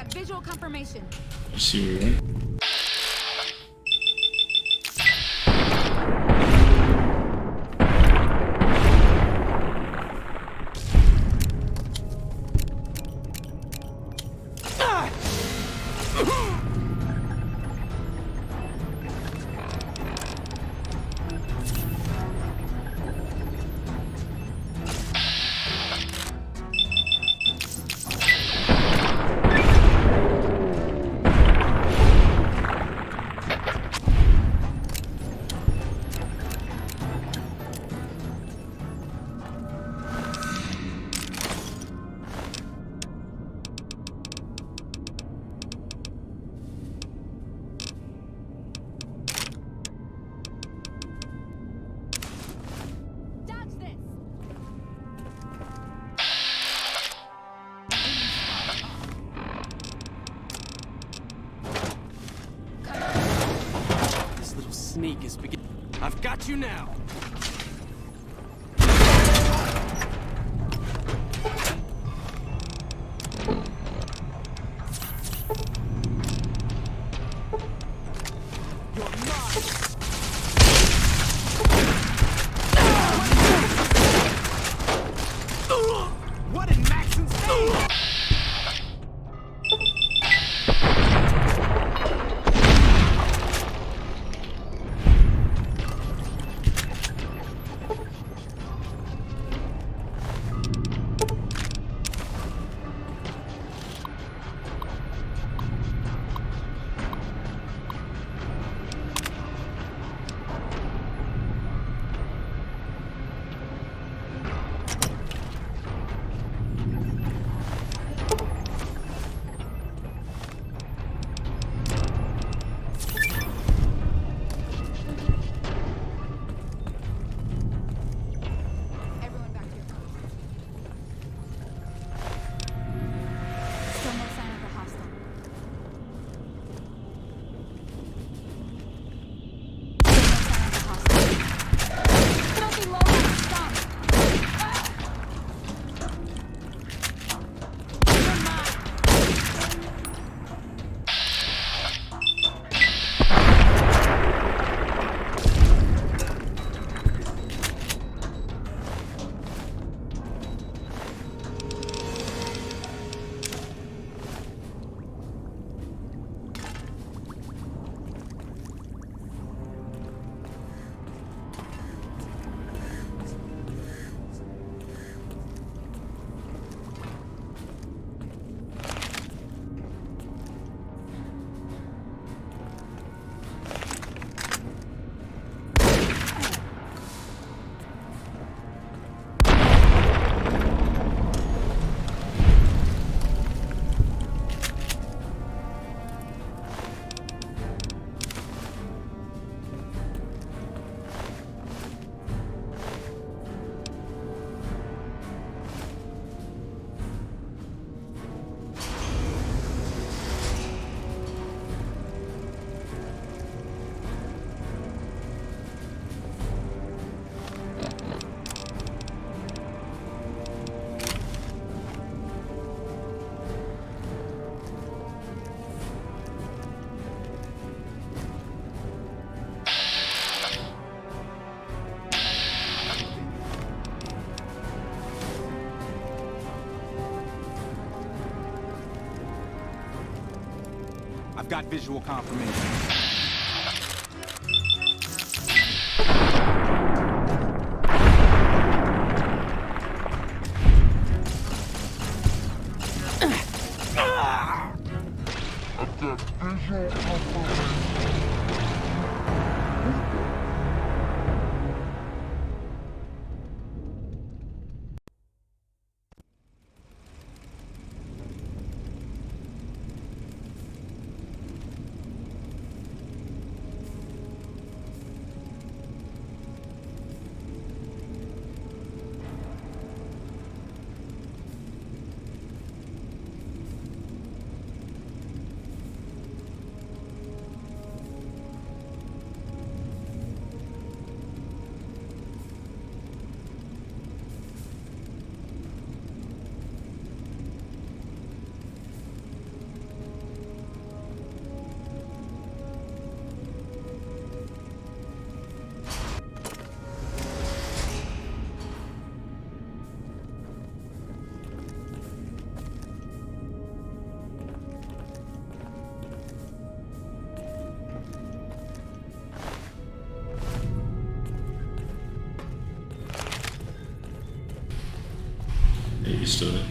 got visual confirmation. You see where we went? Sneak is begin. I've got you now. What in Maxon's name? I've got visual confirmation. still there.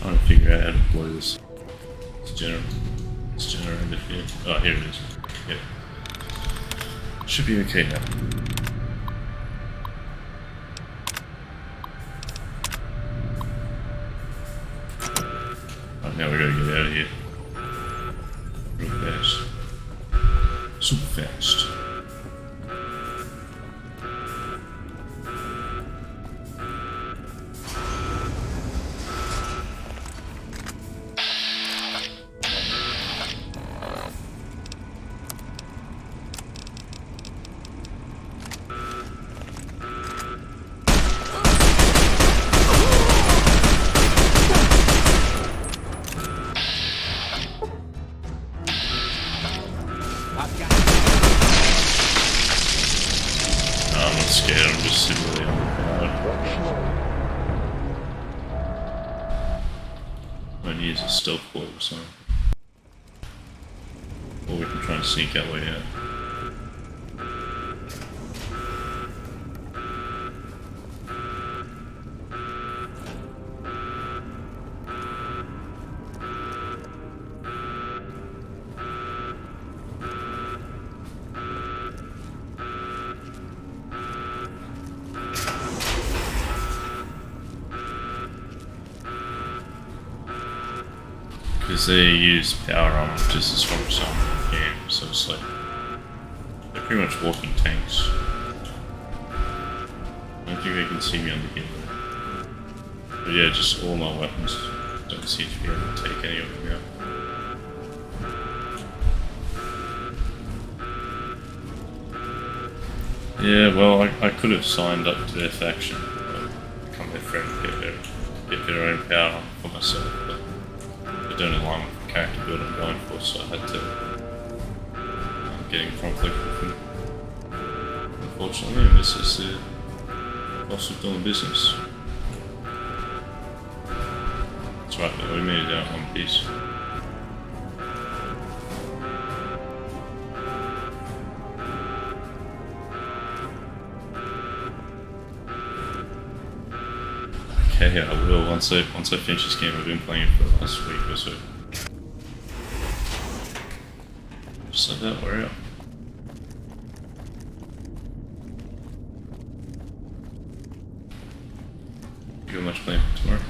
Trying to figure out how to blow this generator here. Oh, here it is. Yep. Should be okay now. Right, now we gotta get out of here. Real fast. Super fast. Or we can try and sneak our way out. Because they use power armor just as from some game, so it's like they're pretty much walking tanks. I don't think they can see me under here. But yeah, just all my weapons. Don't seem to be able to take any of them out. Yeah, well, I could have signed up to their faction, but become their friend, get their own power for myself, but I don't align with the character build I'm going for, so I had to get in conflict with them. Unfortunately, and this is the cost of doing business. That's right, though, we made it out in one piece. Okay, yeah, I will once I finish this game. I've been playing it for the last week or so. Just let that wear out. You got much planned for tomorrow?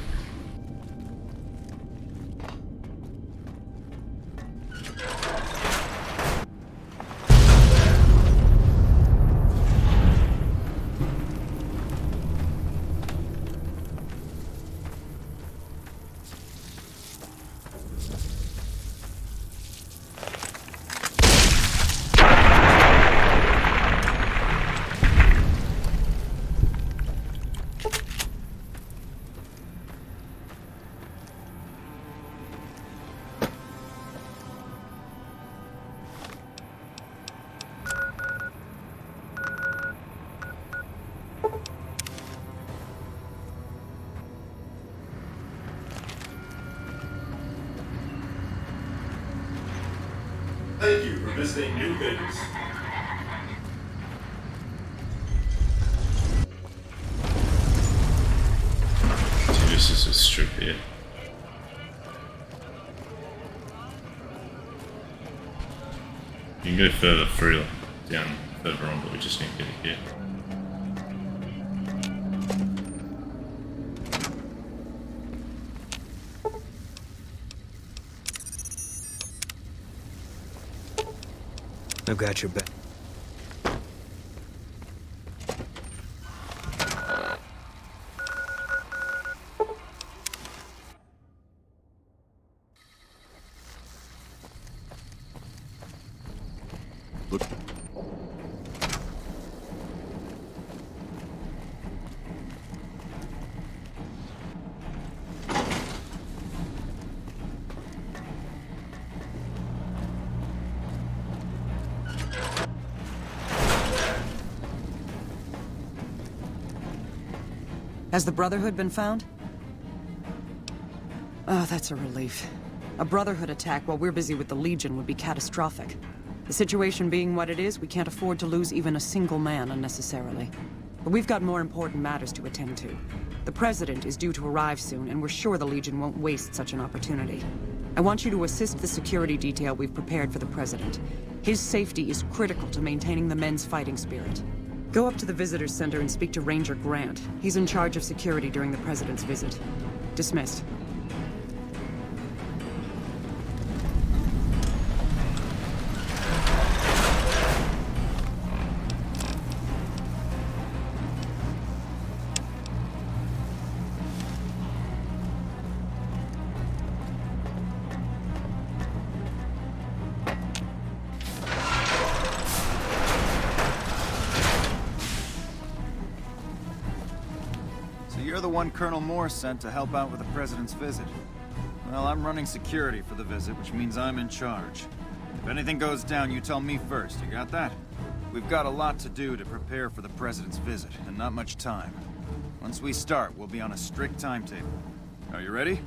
Thank you for visiting New Vegas. See, this is a strip here. You can go further through, down further on, but we just need to get it here. I've got your back. Look. Has the Brotherhood been found? Oh, that's a relief. A Brotherhood attack while we're busy with the Legion would be catastrophic. The situation being what it is, we can't afford to lose even a single man unnecessarily. But we've got more important matters to attend to. The President is due to arrive soon, and we're sure the Legion won't waste such an opportunity. I want you to assist the security detail we've prepared for the President. His safety is critical to maintaining the men's fighting spirit. Go up to the Visitors Center and speak to Ranger Grant. He's in charge of security during the President's visit. Dismissed. You're the one Colonel Moore sent to help out with the President's visit. Well, I'm running security for the visit, which means I'm in charge. If anything goes down, you tell me first, you got that? We've got a lot to do to prepare for the President's visit, and not much time. Once we start, we'll be on a strict timetable. Are you ready?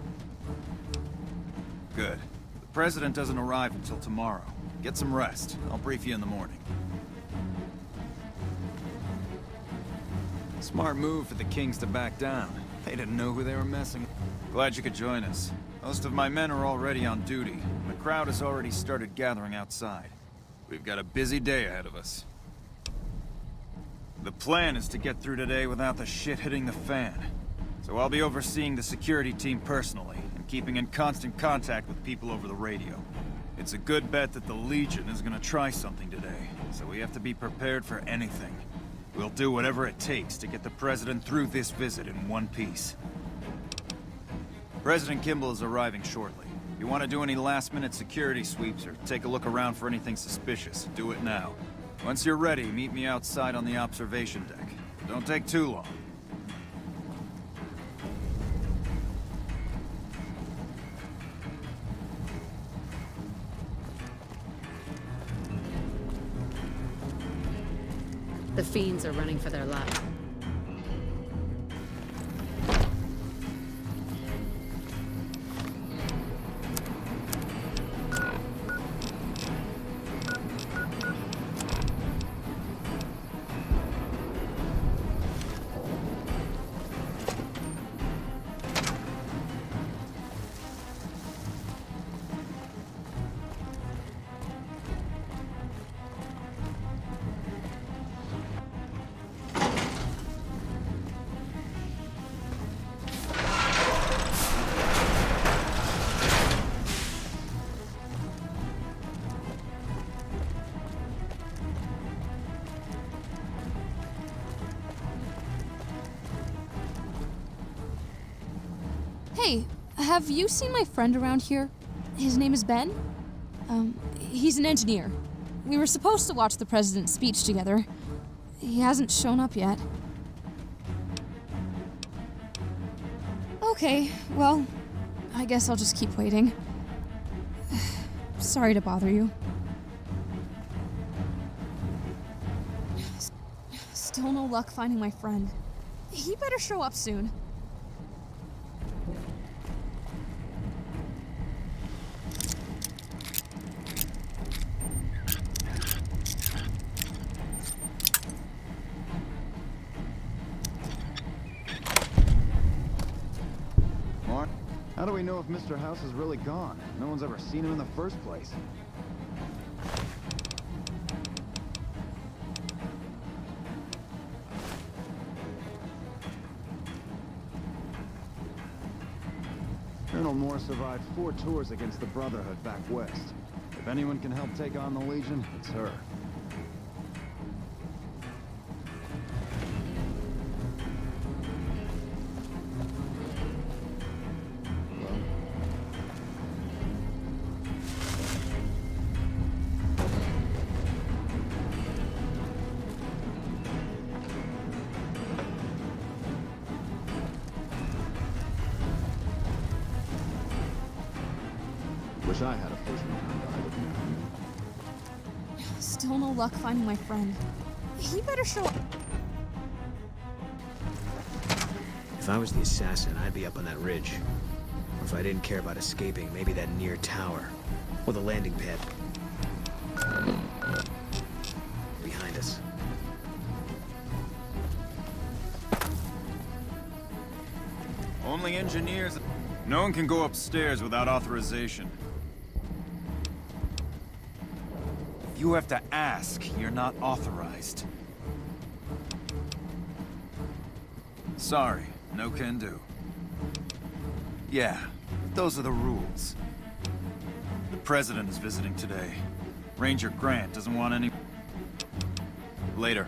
Good. The President doesn't arrive until tomorrow. Get some rest. I'll brief you in the morning. Smart move for the Kings to back down. They didn't know who they were messing with. Glad you could join us. Most of my men are already on duty. The crowd has already started gathering outside. We've got a busy day ahead of us. The plan is to get through today without the shit hitting the fan. So I'll be overseeing the security team personally, and keeping in constant contact with people over the radio. It's a good bet that the Legion is gonna try something today, so we have to be prepared for anything. We'll do whatever it takes to get the President through this visit in one piece. President Kimball is arriving shortly. If you want to do any last-minute security sweeps or take a look around for anything suspicious, do it now. Once you're ready, meet me outside on the observation deck. Don't take too long. The fiends are running for their life. Hey, have you seen my friend around here? His name is Ben. He's an engineer. We were supposed to watch the president's speech together. He hasn't shown up yet. Okay, well, I guess I'll just keep waiting. Sorry to bother you. Still no luck finding my friend. He better show up soon. How do we know if Mr. House is really gone? No one's ever seen him in the first place. Colonel Moore survived 4 tours against the Brotherhood back west. If anyone can help take on the Legion, it's her. Wish I had a first recon guy with me. Still no luck finding my friend. He better show up. If I was the assassin, I'd be up on that ridge. Or if I didn't care about escaping, maybe that near tower. Or the landing pad. Behind us. Only engineers. No one can go upstairs without authorization. If you have to ask, you're not authorized. Sorry, no can do. Yeah, those are the rules. The President is visiting today. Ranger Grant doesn't want any... Later.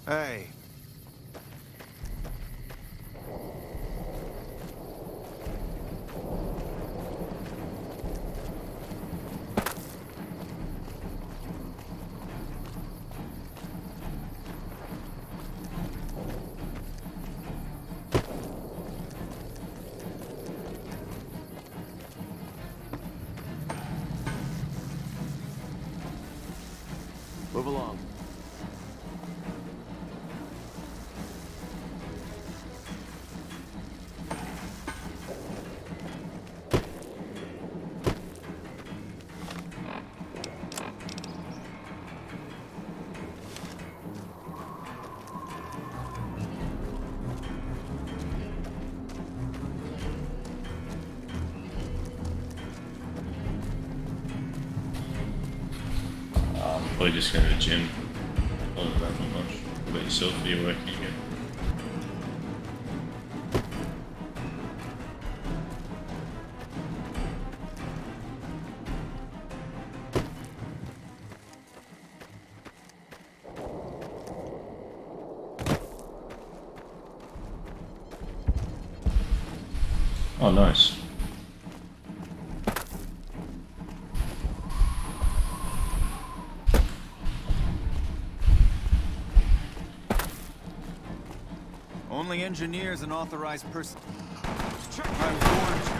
Hey. Move along. Probably just go to the gym. Other than that, not much. What about yourself? Are you working again? Oh, nice. Only engineers and authorized persons. I warned you.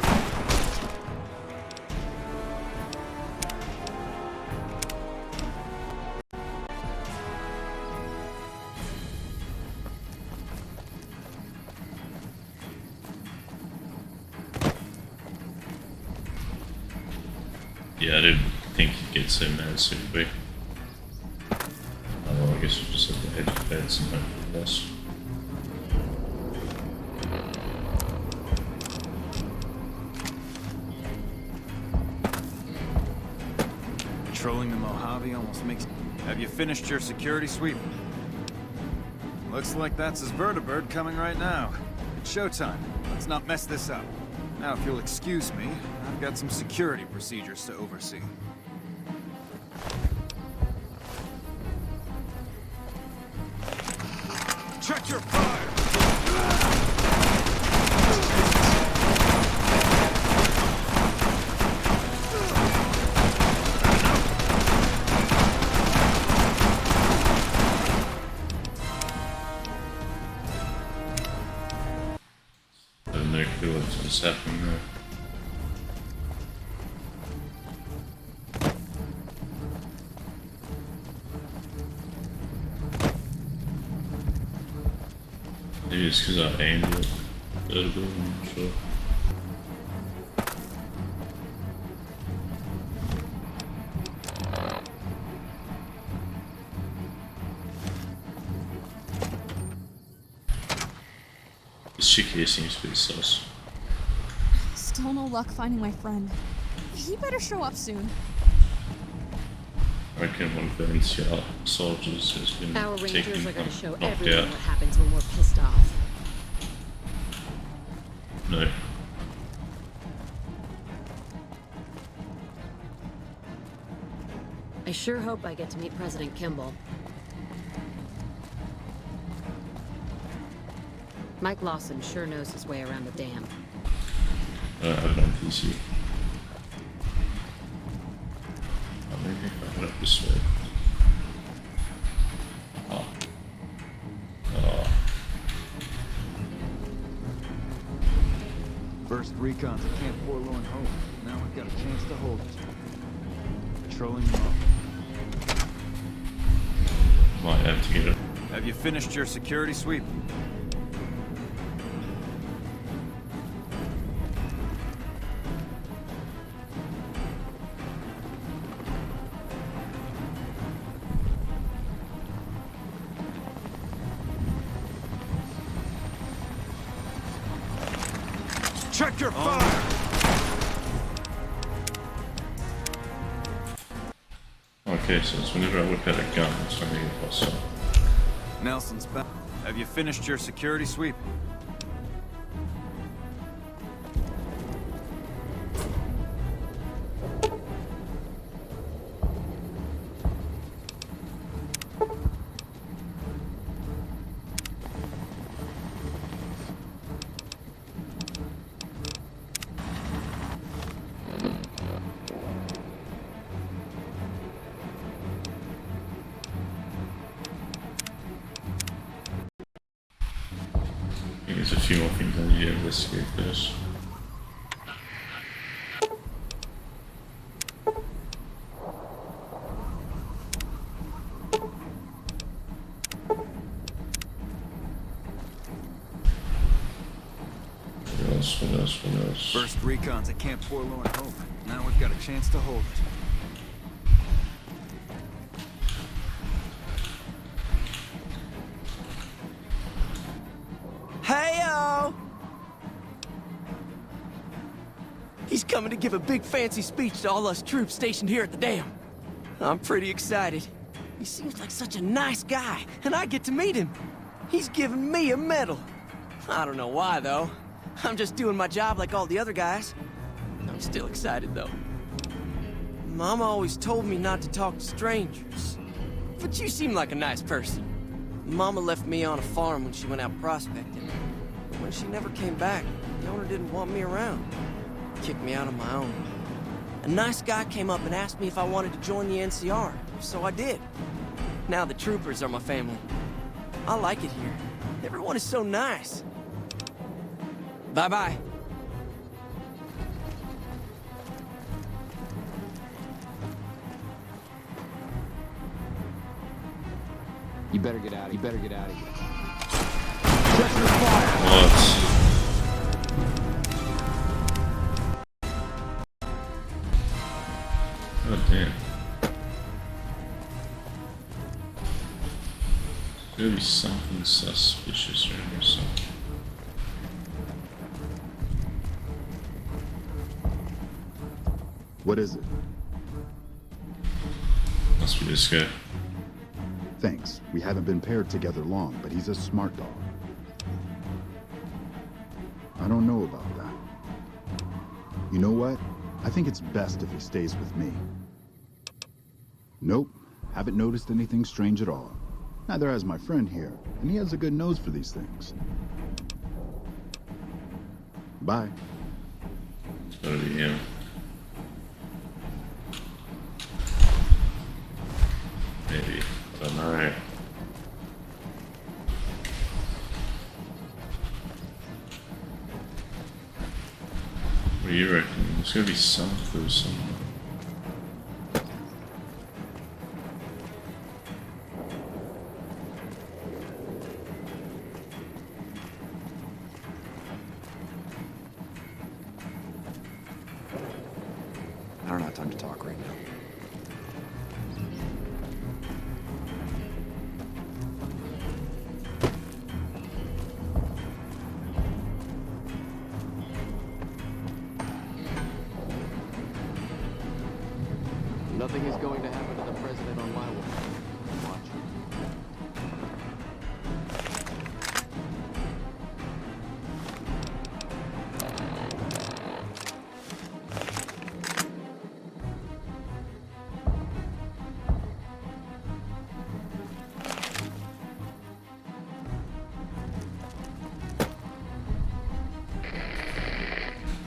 Yeah, I didn't think he'd get so mad so quick. Oh, well, I guess we'll just have to head to bed and hope for the best. Patrolling the Mojave almost makes... Have you finished your security sweep? Looks like that's his vertibird coming right now. It's showtime. Let's not mess this up. Now, if you'll excuse me, I've got some security procedures to oversee. Check your fire! I have no clue what's just happening there. Maybe it's because I aimed it a little bit, I'm not sure. This chick here seems pretty sus. Still no luck finding my friend. He better show up soon. I reckon one of the NCR soldiers has been Our taken, rangers are going to show knocked everyone out. what happens when we're pissed off. No. I sure hope I get to meet President Kimball. Mike Lawson sure knows his way around the dam. I don't have it on PC. Oh, maybe if I went up this way. Oh. Oh. First recon's at Camp Forlorn Hope. Now we've got a chance to hold it. Patrolling them up. Might have to get it. Have you finished your security sweep? Check your fire! Okay, so it's whenever I whip out a gun, it's when I get hostile. Nelson's back. Have you finished your security sweep? I think there's a few more things I need to investigate first. What else? First recon's at Camp Forlorn Hope. Now we've got a chance to hold it. Hey-o! He's coming to give a big fancy speech to all us troops stationed here at the dam. I'm pretty excited. He seems like such a nice guy, and I get to meet him. He's giving me a medal. I don't know why, though. I'm just doing my job like all the other guys. I'm still excited, though. Mama always told me not to talk to strangers. But you seem like a nice person. Mama left me on a farm when she went out prospecting. But when she never came back, the owner didn't want me around. Kicked me out on my own. A nice guy came up and asked me if I wanted to join the NCR, so I did. Now the troopers are my family. I like it here. Everyone is so nice. Bye-bye. You better get out of here. You better get out of here. What? Oh damn. There's gotta be something suspicious around here somewhere. What is it? Must be this guy. Thanks. We haven't been paired together long, but he's a smart dog. I don't know about that. You know what? I think it's best if he stays with me. Nope. Haven't noticed anything strange at all. Neither has my friend here, and he has a good nose for these things. Bye. It's gotta be him. Maybe. I don't know. What do you reckon? There's gotta be some clue somewhere. I don't have time to talk right now. Nothing is going to happen to the president on my watch.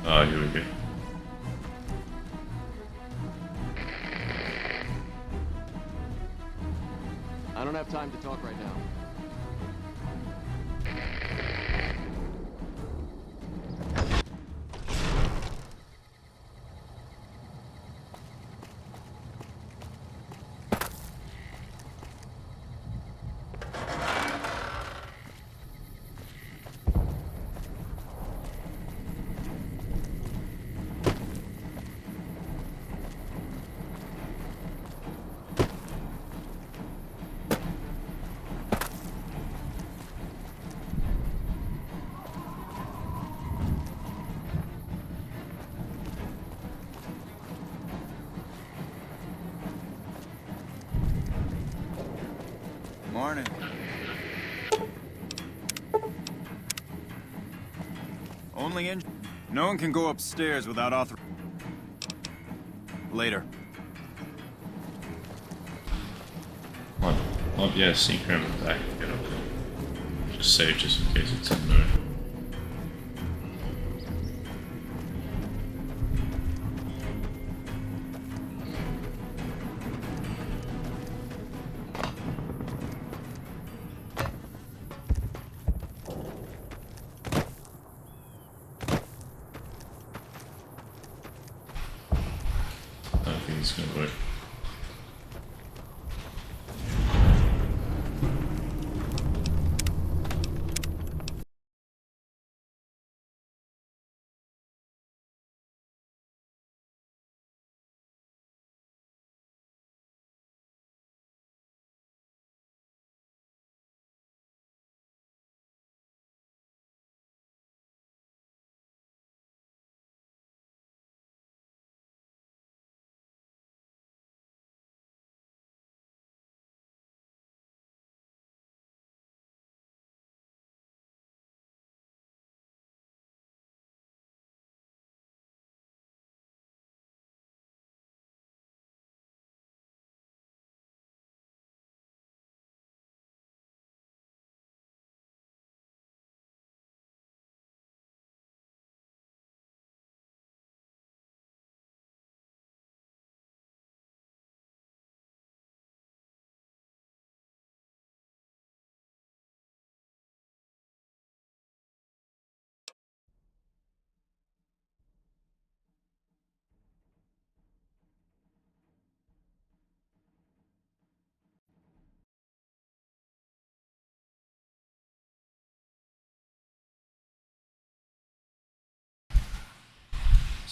Ah, here we go. I don't have time to talk right now. Morning. Only in. No one can go upstairs without author. Later. What? Oh, yeah, sneak around the back. Get up there. Just save just in case it's in there. I don't think it's gonna work.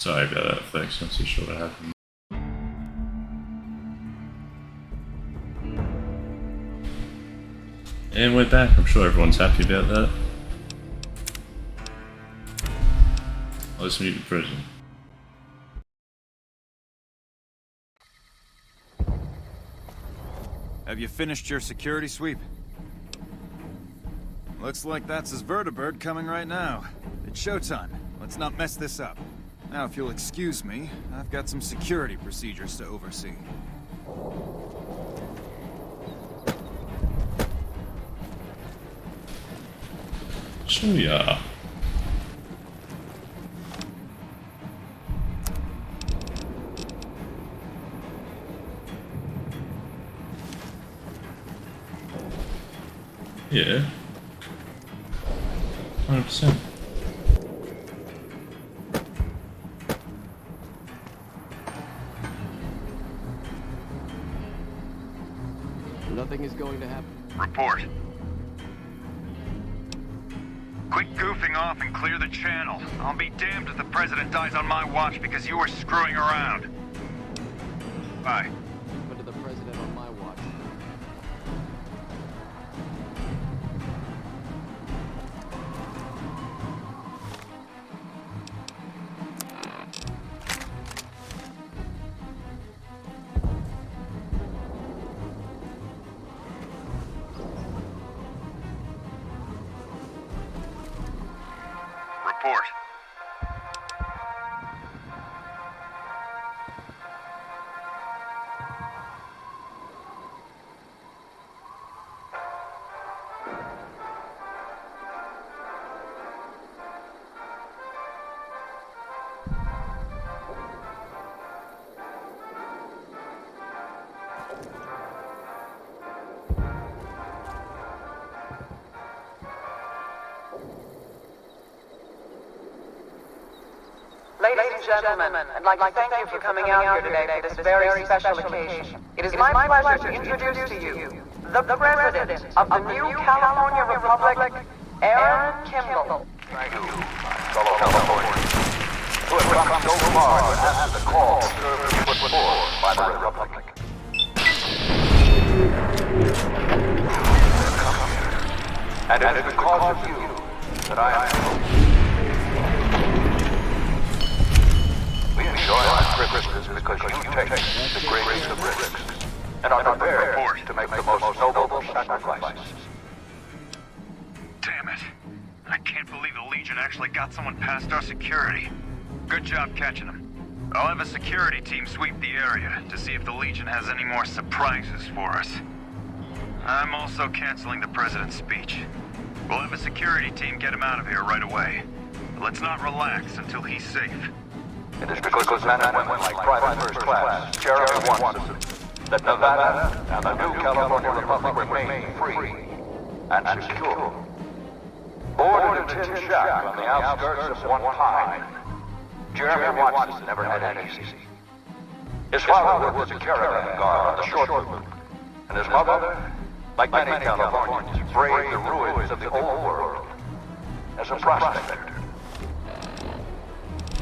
Sorry about that, folks. Not too sure what happened. And we're back. I'm sure everyone's happy about that. Let's meet the president. Have you finished your security sweep? Looks like that's his vertibird coming right now. It's showtime. Let's not mess this up. Now, if you'll excuse me, I've got some security procedures to oversee. Sure you are. Yeah. 100%. Nothing is going to happen. Report. Quit goofing off and clear the channel. I'll be damned if the president dies on my watch because you were screwing around. Bye. But to the president on my watch. Report. Ladies and gentlemen, I'd like to thank you for coming out here today for this very special occasion. It is my pleasure to introduce to you the President of the new California Republic, Aaron Kimball. Thank you, fellow Californians, who have come so far to answer the call put forth by the Republic. And it is because of you that I am. We enjoy our privileges because you take the greatest of risks and are prepared to make the most noble sacrifices. Damn it. I can't believe the Legion actually got someone past our security. Good job catching them. I'll have a security team sweep the area to see if the Legion has any more surprises for us. I'm also canceling the President's speech. We'll have a security team get him out of here right away. But let's not relax until he's safe. It is because men and women like Private First Class, Jeremy Watson, that Nevada and the new California Republic remain free and secure. Born in a tin shack on the outskirts of one pine, Jeremy Watson never had it easy. His father was a caravan guard on the short route, and his mother, like many Californians, braved the ruins of the old world as a prospector.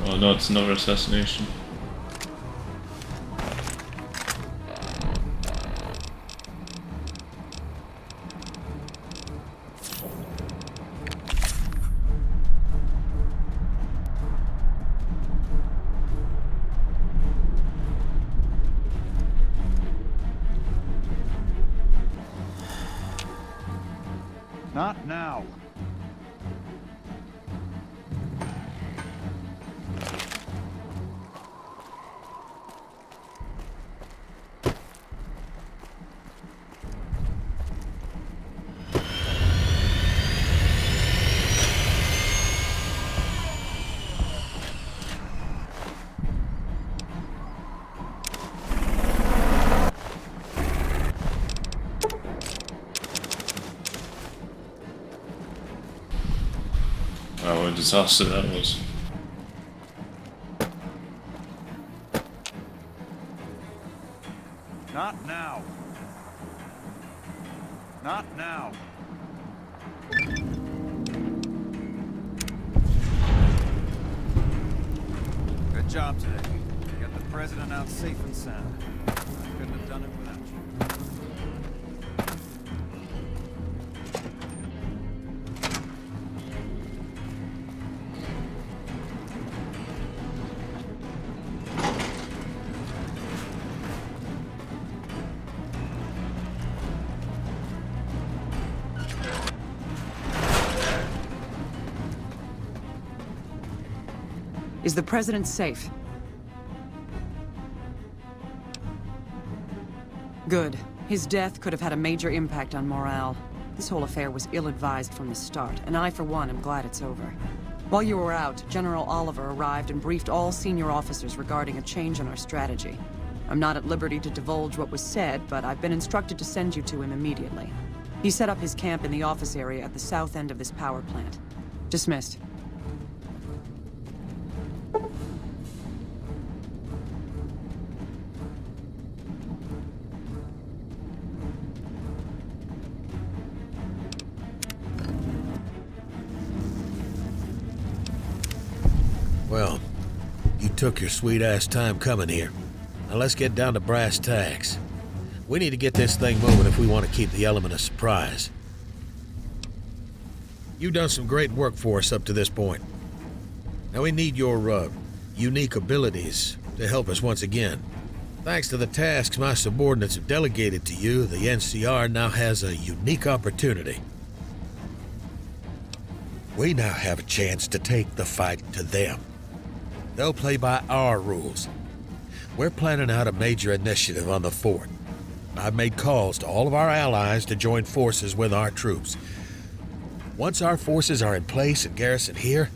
Oh no, it's another assassination. Not now. Wow, what a disaster that was. Not now. Not now. Good job today. You got the president out safe and sound. I couldn't have done it without you. Is the president safe? Good. His death could have had a major impact on morale. This whole affair was ill-advised from the start, and I, for one, am glad it's over. While you were out, General Oliver arrived and briefed all senior officers regarding a change in our strategy. I'm not at liberty to divulge what was said, but I've been instructed to send you to him immediately. He set up his camp in the office area at the south end of this power plant. Dismissed. Well, you took your sweet-ass time coming here. Now let's get down to brass tacks. We need to get this thing moving if we want to keep the element of surprise. You've done some great work for us up to this point. Now we need your, unique abilities to help us once again. Thanks to the tasks my subordinates have delegated to you, the NCR now has a unique opportunity. We now have a chance to take the fight to them. They'll play by our rules. We're planning out a major initiative on the fort. I've made calls to all of our allies to join forces with our troops. Once our forces are in place and garrisoned here,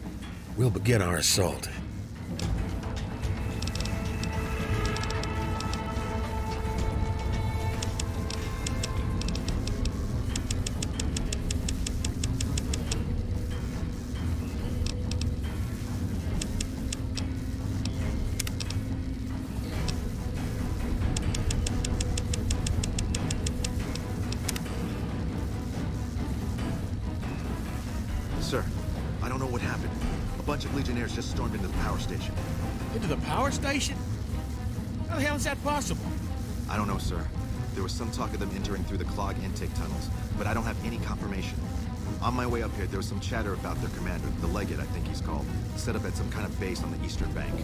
we'll begin our assault. Sir, I don't know what happened. A bunch of Legionnaires just stormed into the power station. Into the power station? How the hell is that possible? I don't know, sir. There was some talk of them entering through the clog intake tunnels, but I don't have any confirmation. On my way up here, there was some chatter about their commander, the Legate, I think he's called, set up at some kind of base on the eastern bank.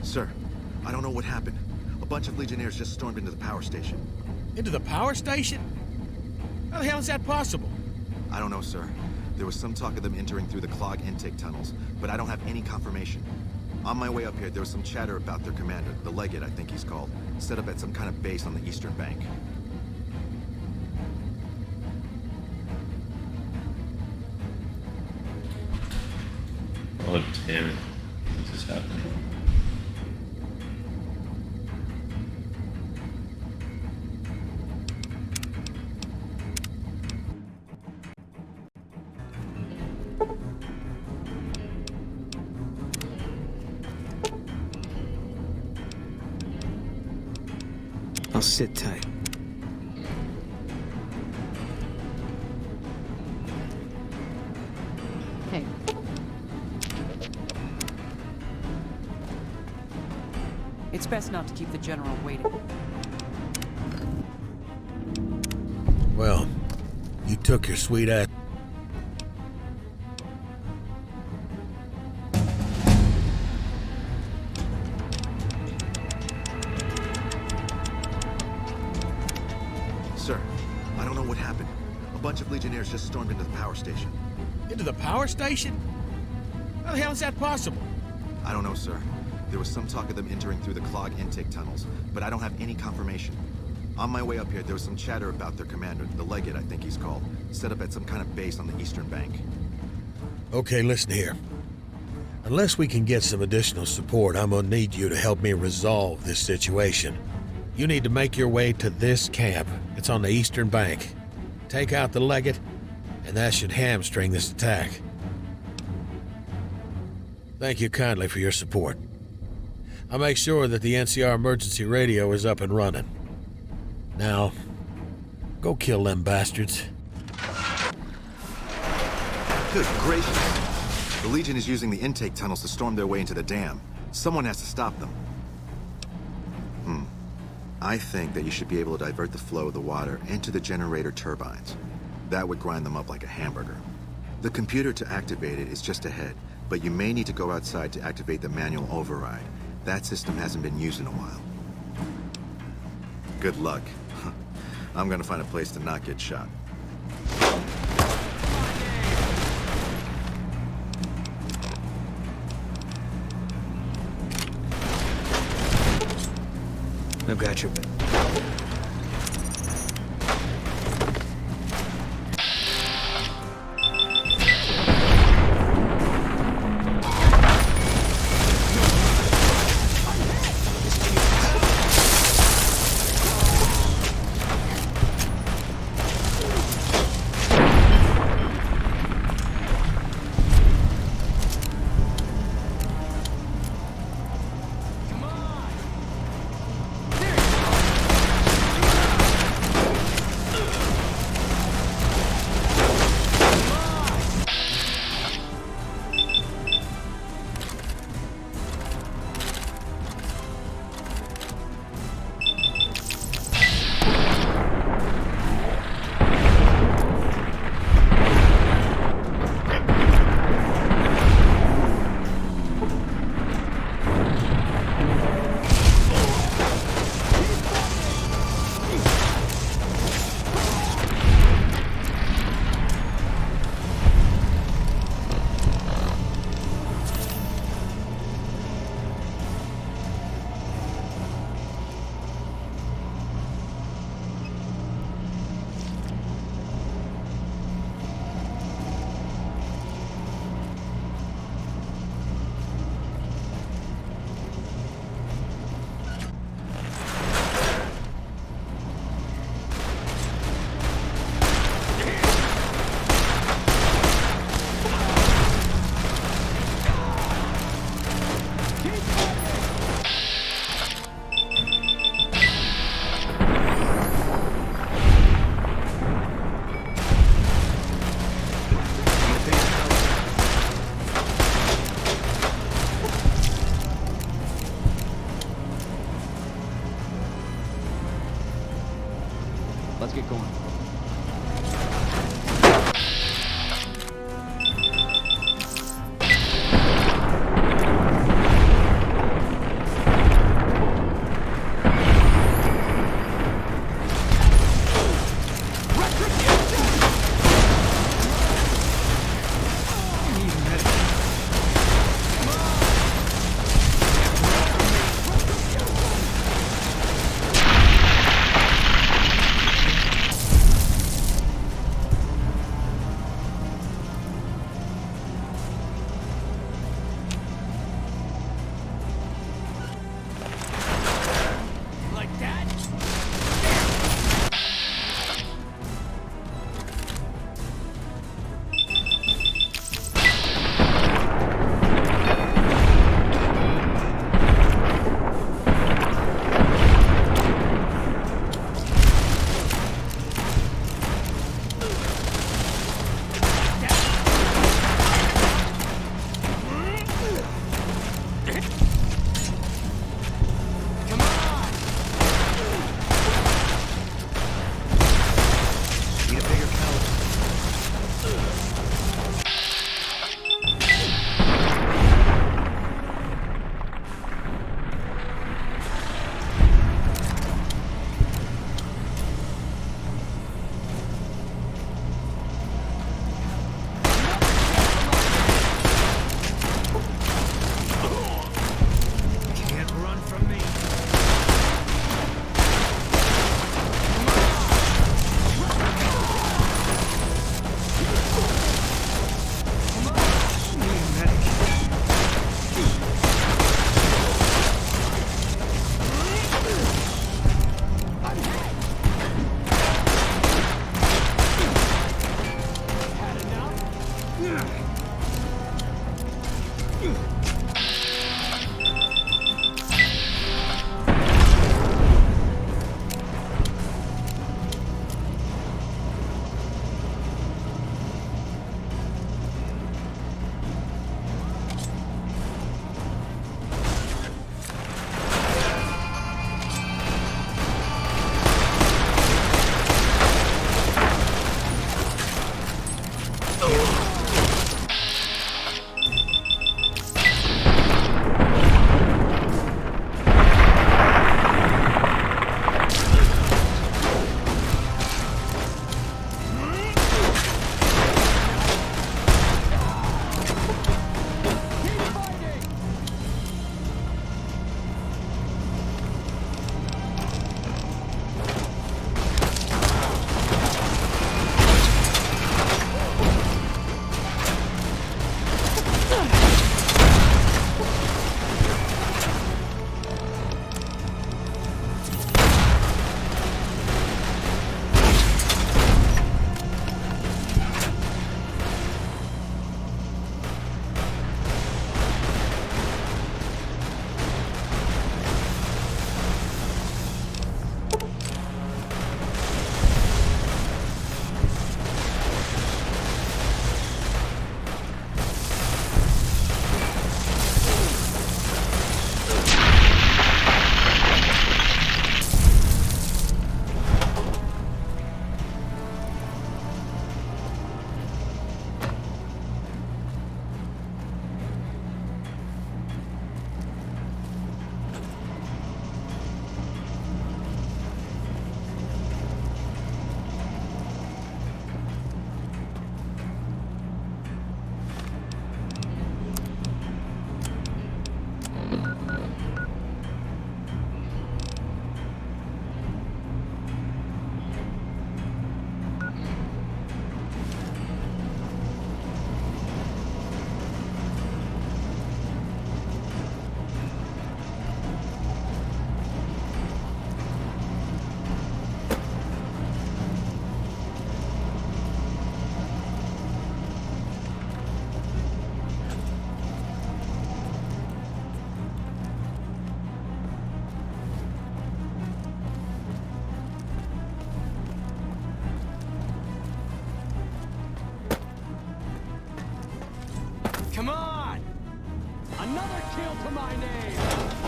Sir, I don't know what happened. A bunch of Legionnaires just stormed into the power station. Into the power station? How the hell is that possible? I don't know, sir. There was some talk of them entering through the clog intake tunnels, but I don't have any confirmation. On my way up here, there was some chatter about their commander, the Legate, I think he's called, set up at some kind of base on the eastern bank. Oh, damn it. This is happening. I'll sit tight. Hey. It's best not to keep the general waiting. Well, you took your sweet ass. Sir, I don't know what happened. A bunch of Legionnaires just stormed into the power station. Into the power station? How the hell is that possible? I don't know, sir. There was some talk of them entering through the clog intake tunnels, but I don't have any confirmation. On my way up here, there was some chatter about their commander, the Legate, I think he's called, set up at some kind of base on the eastern bank. Okay, listen here. Unless we can get some additional support, I'm gonna need you to help me resolve this situation. You need to make your way to this camp. It's on the eastern bank. Take out the Legate, and that should hamstring this attack. Thank you kindly for your support. I'll make sure that the NCR emergency radio is up and running. Now, go kill them bastards. Good gracious. The Legion is using the intake tunnels to storm their way into the dam. Someone has to stop them. I think that you should be able to divert the flow of the water into the generator turbines. That would grind them up like a hamburger. The computer to activate it is just ahead, but you may need to go outside to activate the manual override. That system hasn't been used in a while. Good luck. I'm gonna find a place to not get shot. I've got your back. Come on! Another kill to my name!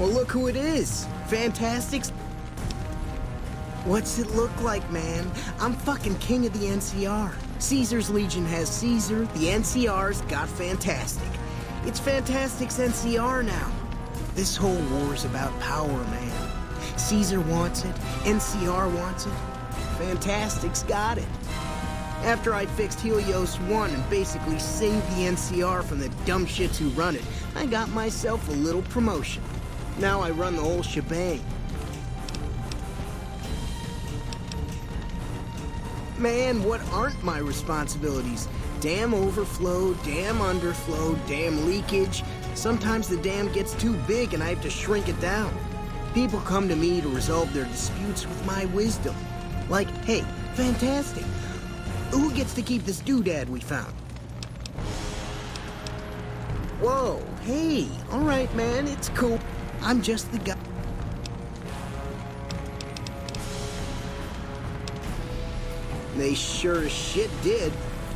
Well, look who it is. Fantastic's... What's it look like, man? I'm fucking king of the NCR. Caesar's Legion has Caesar, the NCR's got Fantastic. It's Fantastic's NCR now. This whole war's about power, man. Caesar wants it, NCR wants it. Fantastic's got it. After I'd fixed Helios 1 and basically saved the NCR from the dumb shits who run it, I got myself a little promotion. Now I run the whole shebang. Man, what aren't my responsibilities? Dam overflow, dam underflow, dam leakage. Sometimes the dam gets too big and I have to shrink it down. People come to me to resolve their disputes with my wisdom. Like, hey, Fantastic. Who gets to keep this doodad we found? Whoa, hey, all right, man, it's cool. I'm just the guy. They sure as shit did.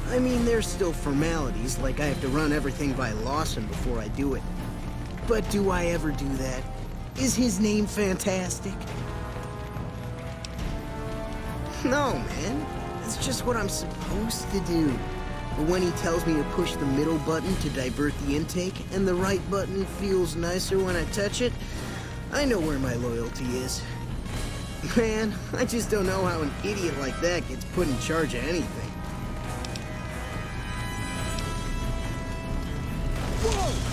I mean, there's still formalities, like I have to run everything by Lawson before I do it. But do I ever do that? Is his name Fantastic? No, man. It's just what I'm supposed to do. But when he tells me to push the middle button to divert the intake, and the right button feels nicer when I touch it, I know where my loyalty is. Man, I just don't know how an idiot like that gets put in charge of anything. Whoa!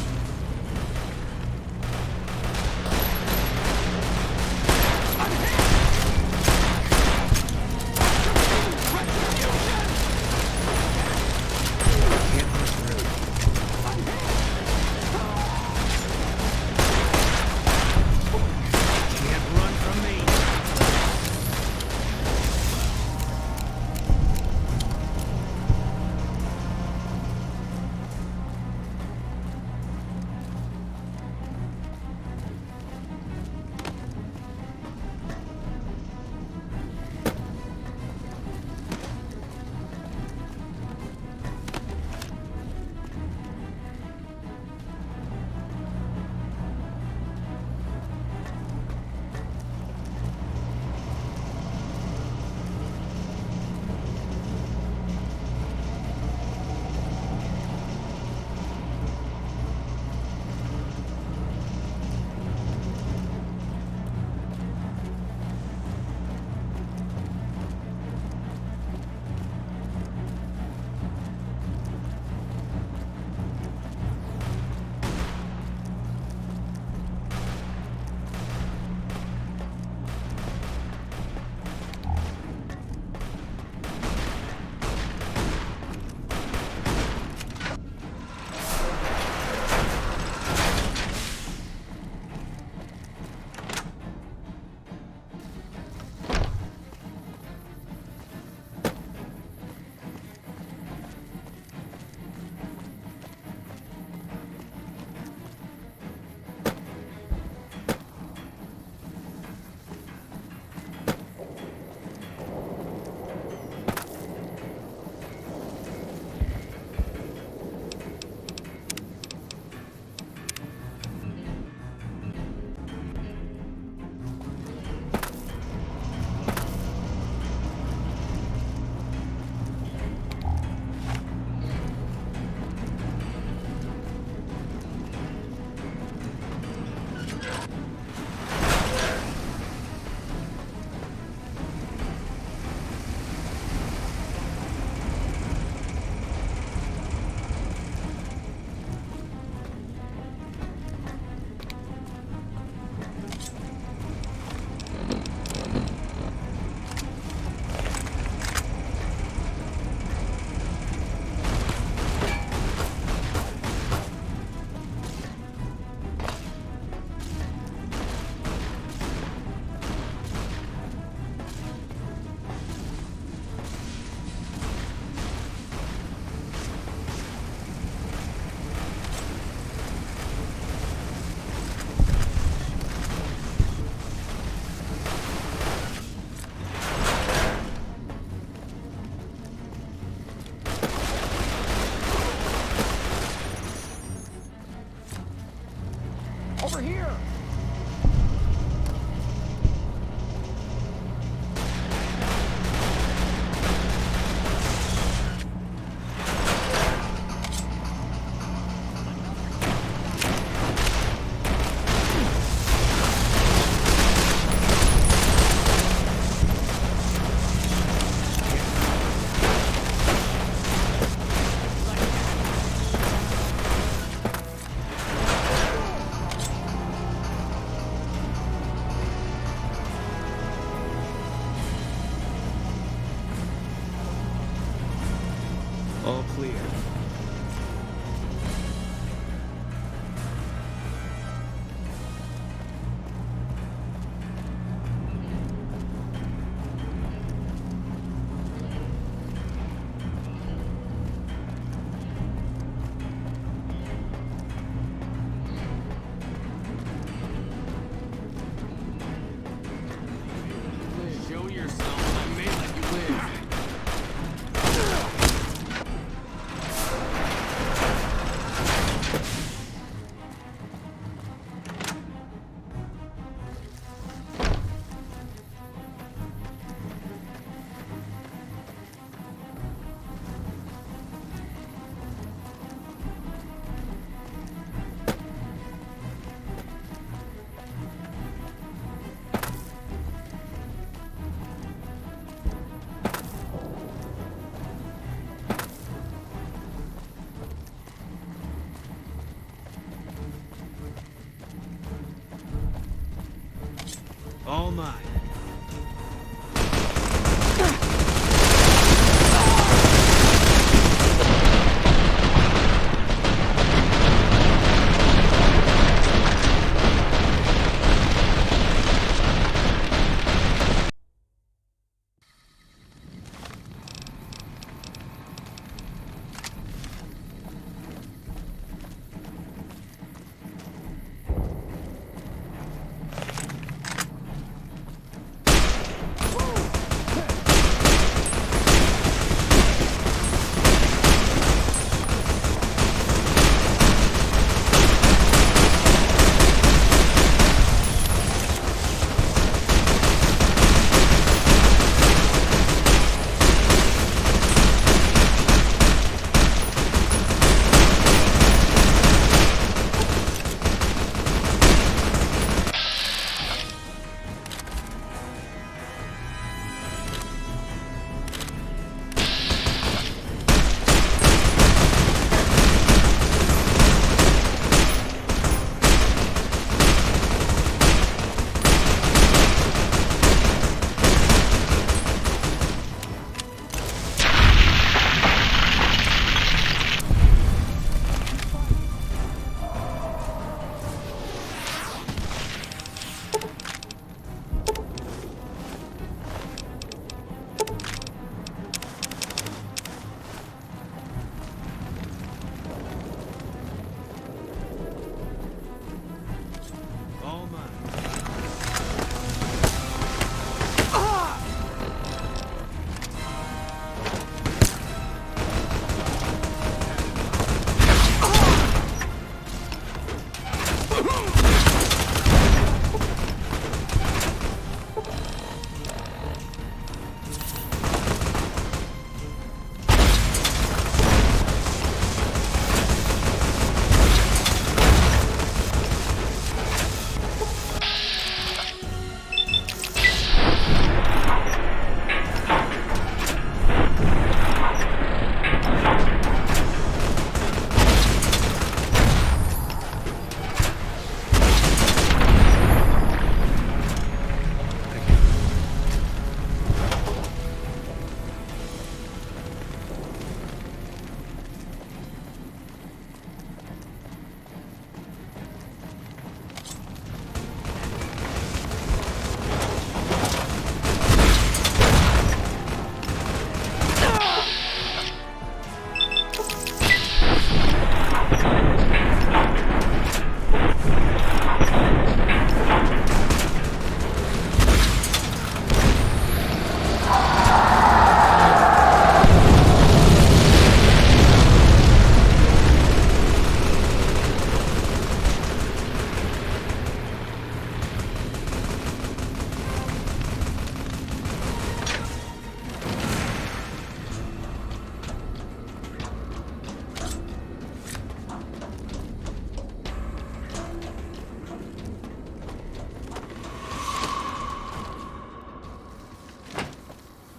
All mine.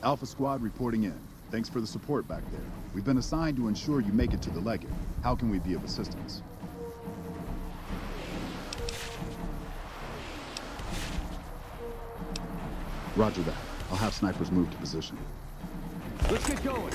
Alpha Squad reporting in. Thanks for the support back there. We've been assigned to ensure you make it to the Legate. How can we be of assistance? Roger that. I'll have snipers move to position. Let's get going.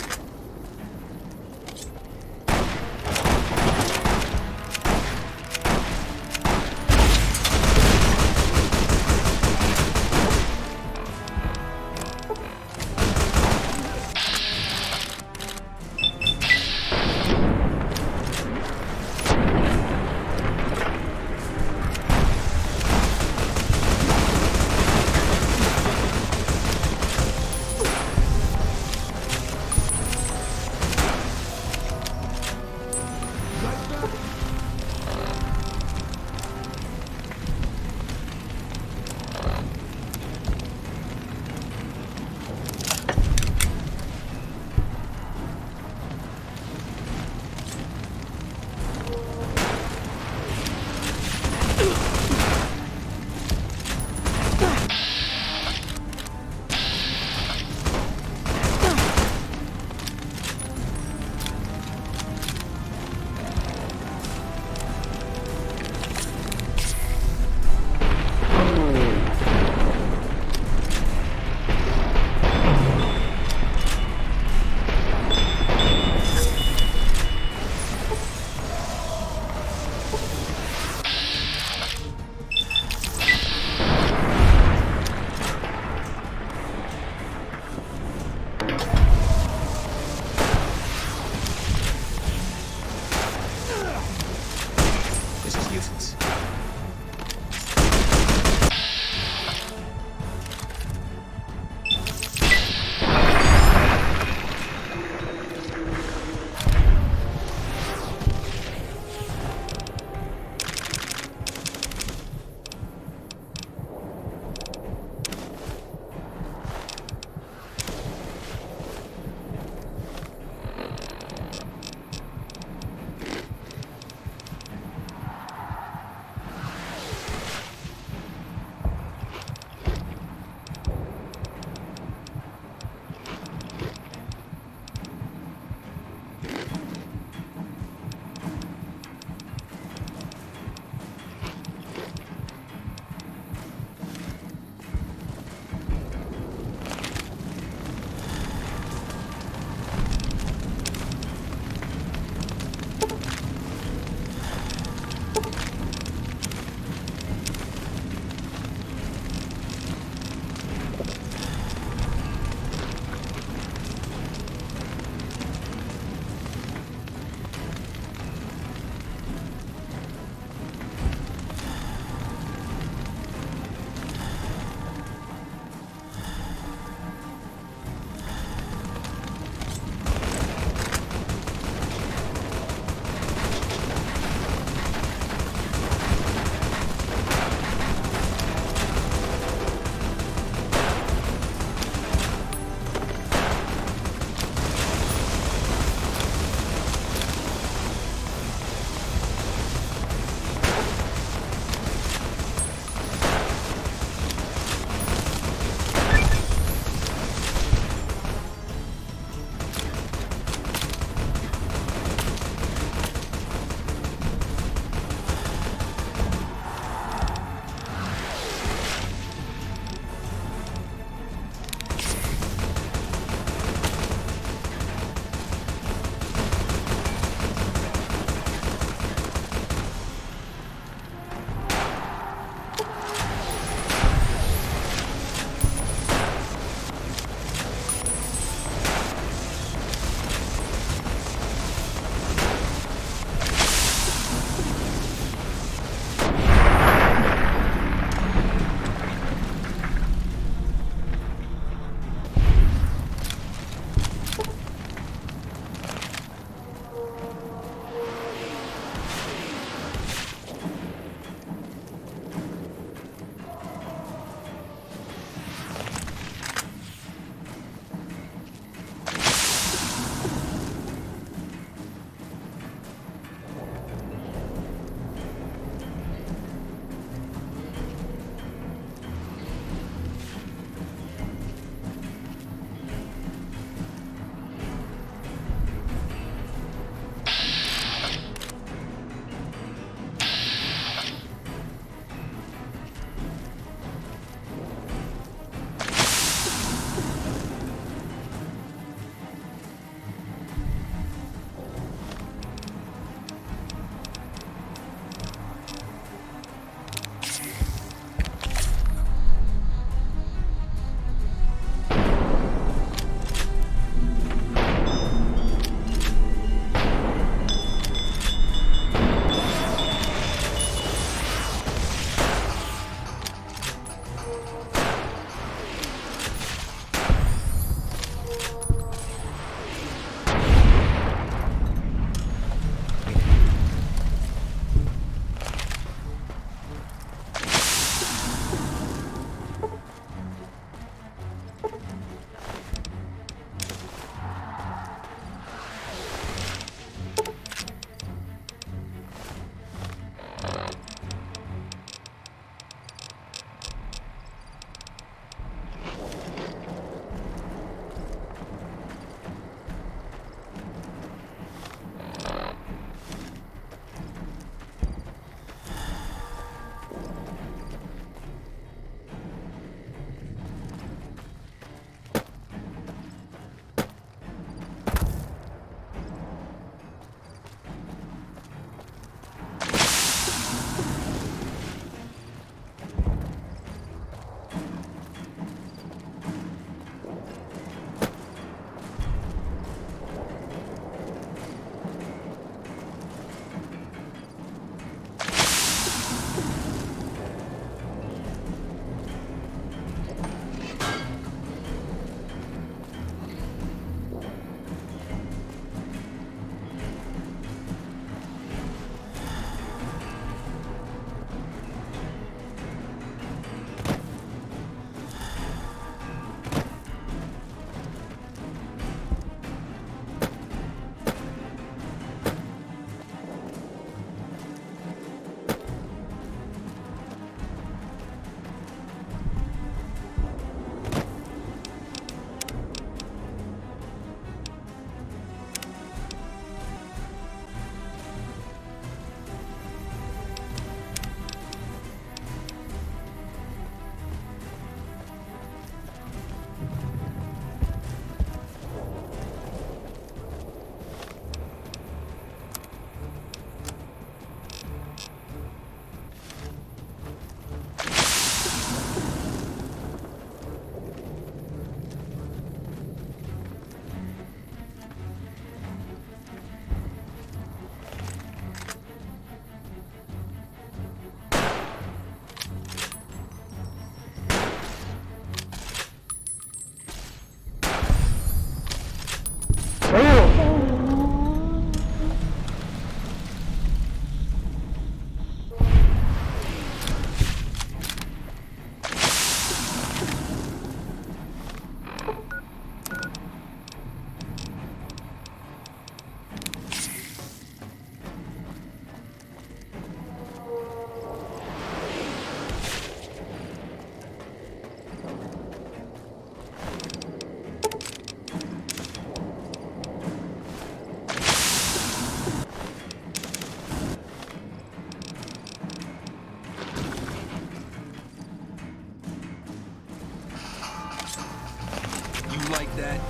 like that?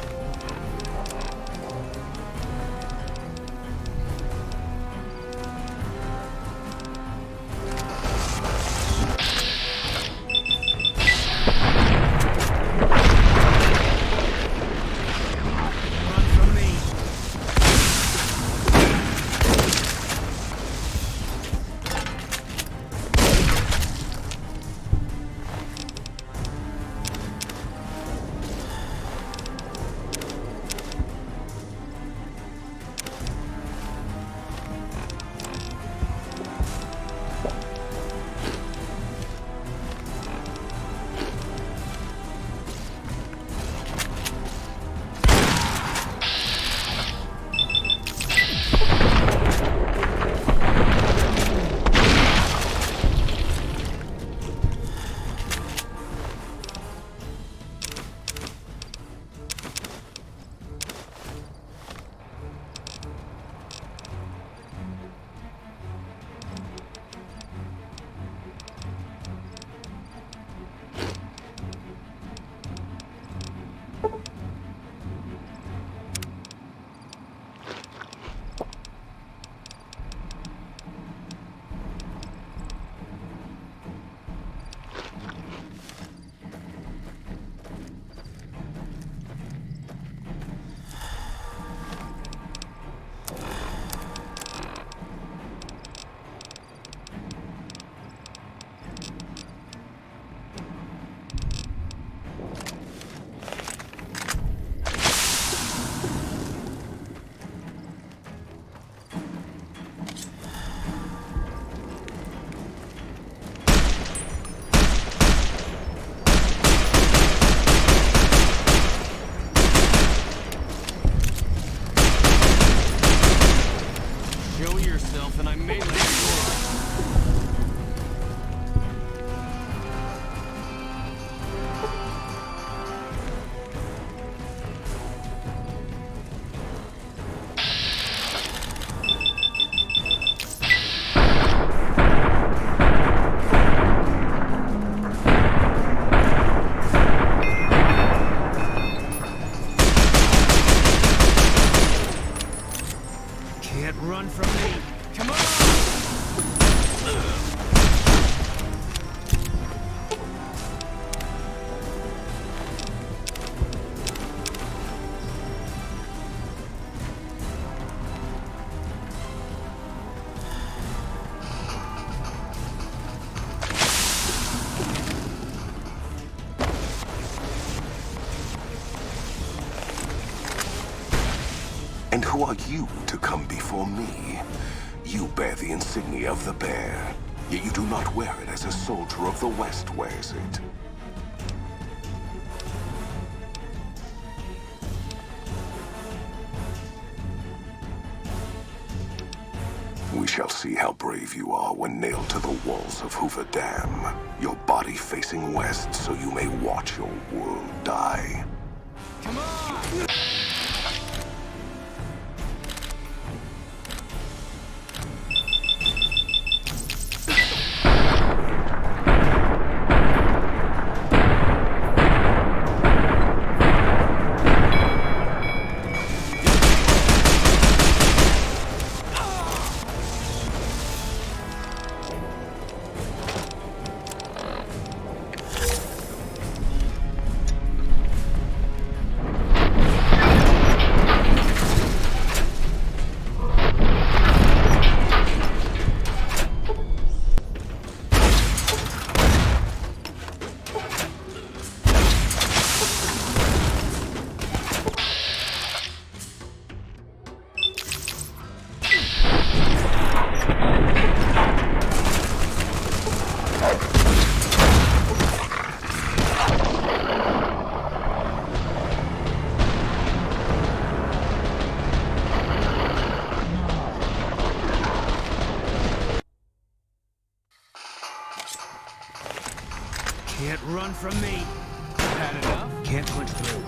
And who are you to come before me? You bear the insignia of the bear, yet you do not wear it as a soldier of the West wears it. We shall see how brave you are when nailed to the walls of Hoover Dam, your body facing west so you may watch your world die. Come on! Can't run from me. Had enough? Can't punch through.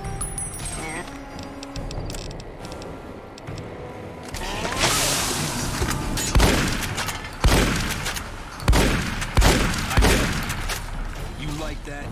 You like that?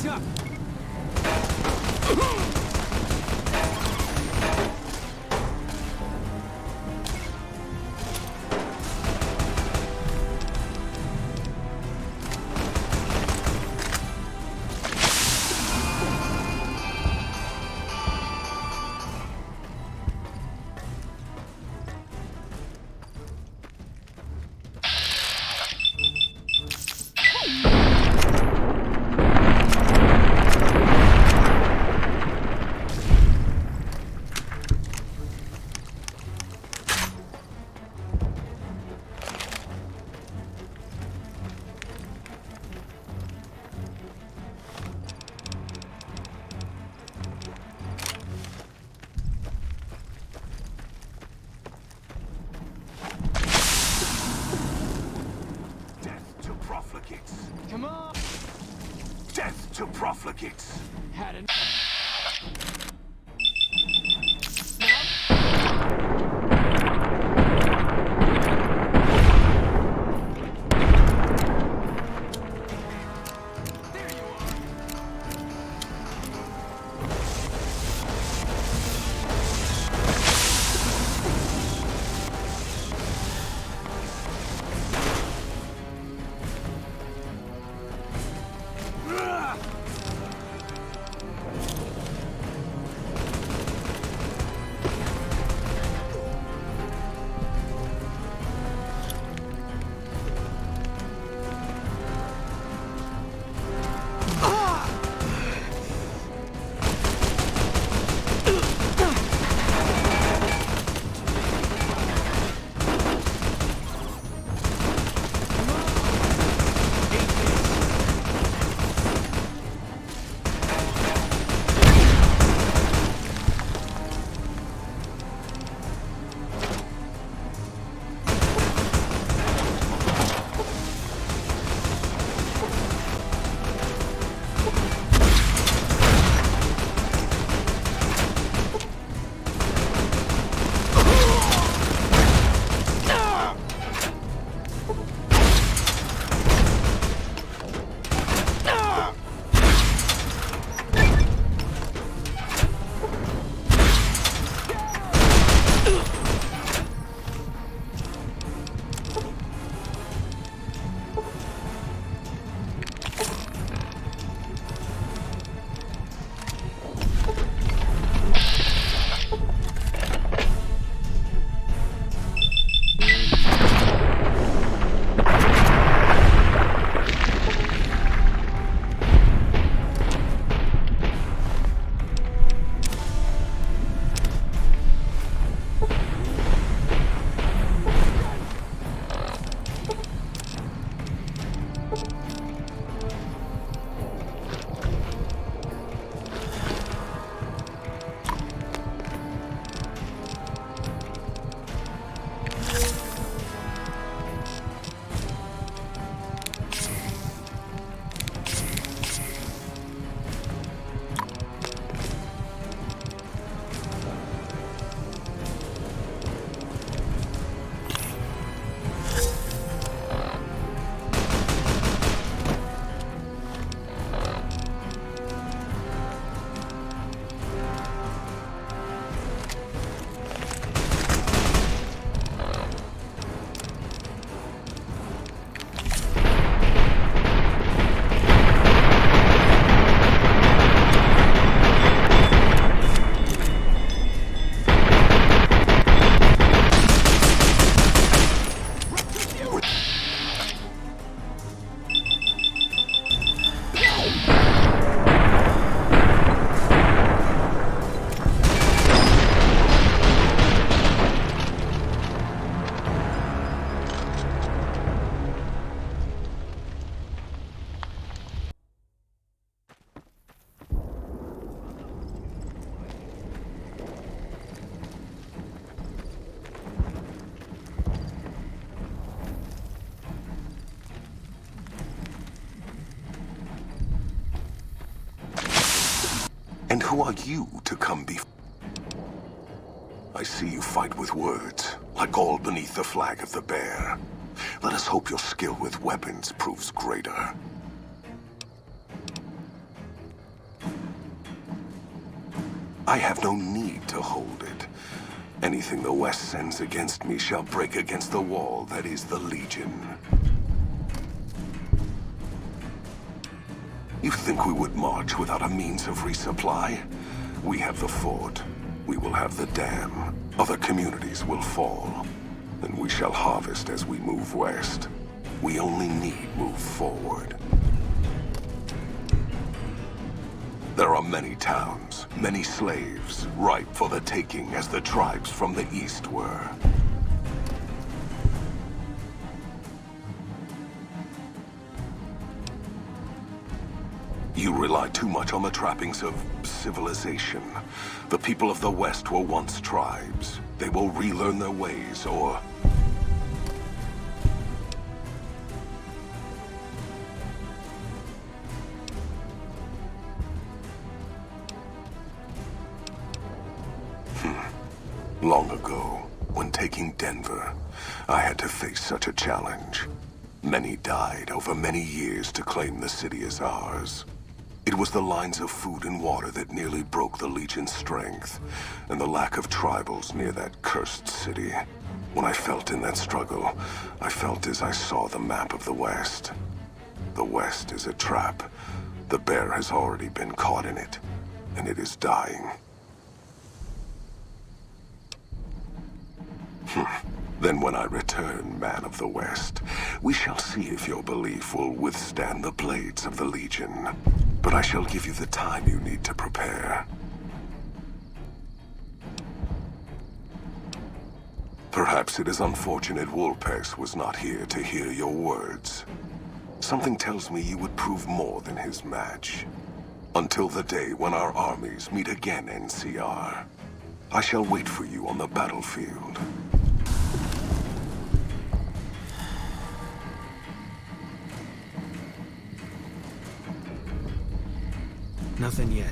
Watch up! Come on! Death to profligates! Had an... And who are you to come before? I see you fight with words, like all beneath the flag of the bear. Let us hope your skill with weapons proves greater. I have no need to hold it. Anything the West sends against me shall break against the wall that is the Legion. You think we would march without a means of resupply? We have the fort. We will have the dam. Other communities will fall. And we shall harvest as we move west. We only need move forward. There are many towns, many slaves, ripe for the taking as the tribes from the east were. You rely too much on the trappings of civilization. The people of the West were once tribes. They will relearn their ways, or... Long ago, when taking Denver, I had to face such a challenge. Many died over many years to claim the city as ours. It was the lines of food and water that nearly broke the Legion's strength, and the lack of tribals near that cursed city. When I felt in that struggle, I felt as I saw the map of the West. The West is a trap. The bear has already been caught in it, and it is dying. Then when I return, man of the West, we shall see if your belief will withstand the blades of the Legion. But I shall give you the time you need to prepare. Perhaps it is unfortunate Wolpes was not here to hear your words. Something tells me you would prove more than his match. Until the day when our armies meet again, NCR. I shall wait for you on the battlefield. Nothing yet.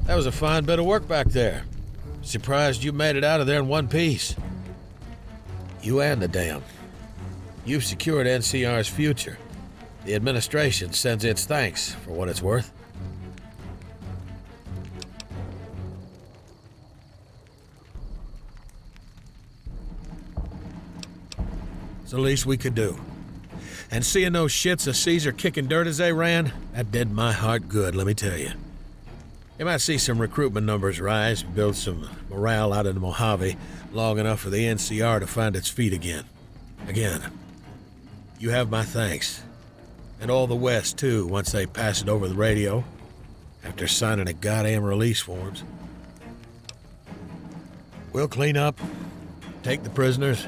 That was a fine bit of work back there. Surprised you made it out of there in one piece. You and the dam. You've secured NCR's future. The administration sends its thanks for what it's worth. It's the least we could do. And seeing those shits of Caesar kicking dirt as they ran, that did my heart good, let me tell you. You might see some recruitment numbers rise, build some morale out in the Mojave long enough for the NCR to find its feet again. Again, you have my thanks. And all the West, too, once they pass it over the radio, after signing the goddamn release forms. We'll clean up, take the prisoners,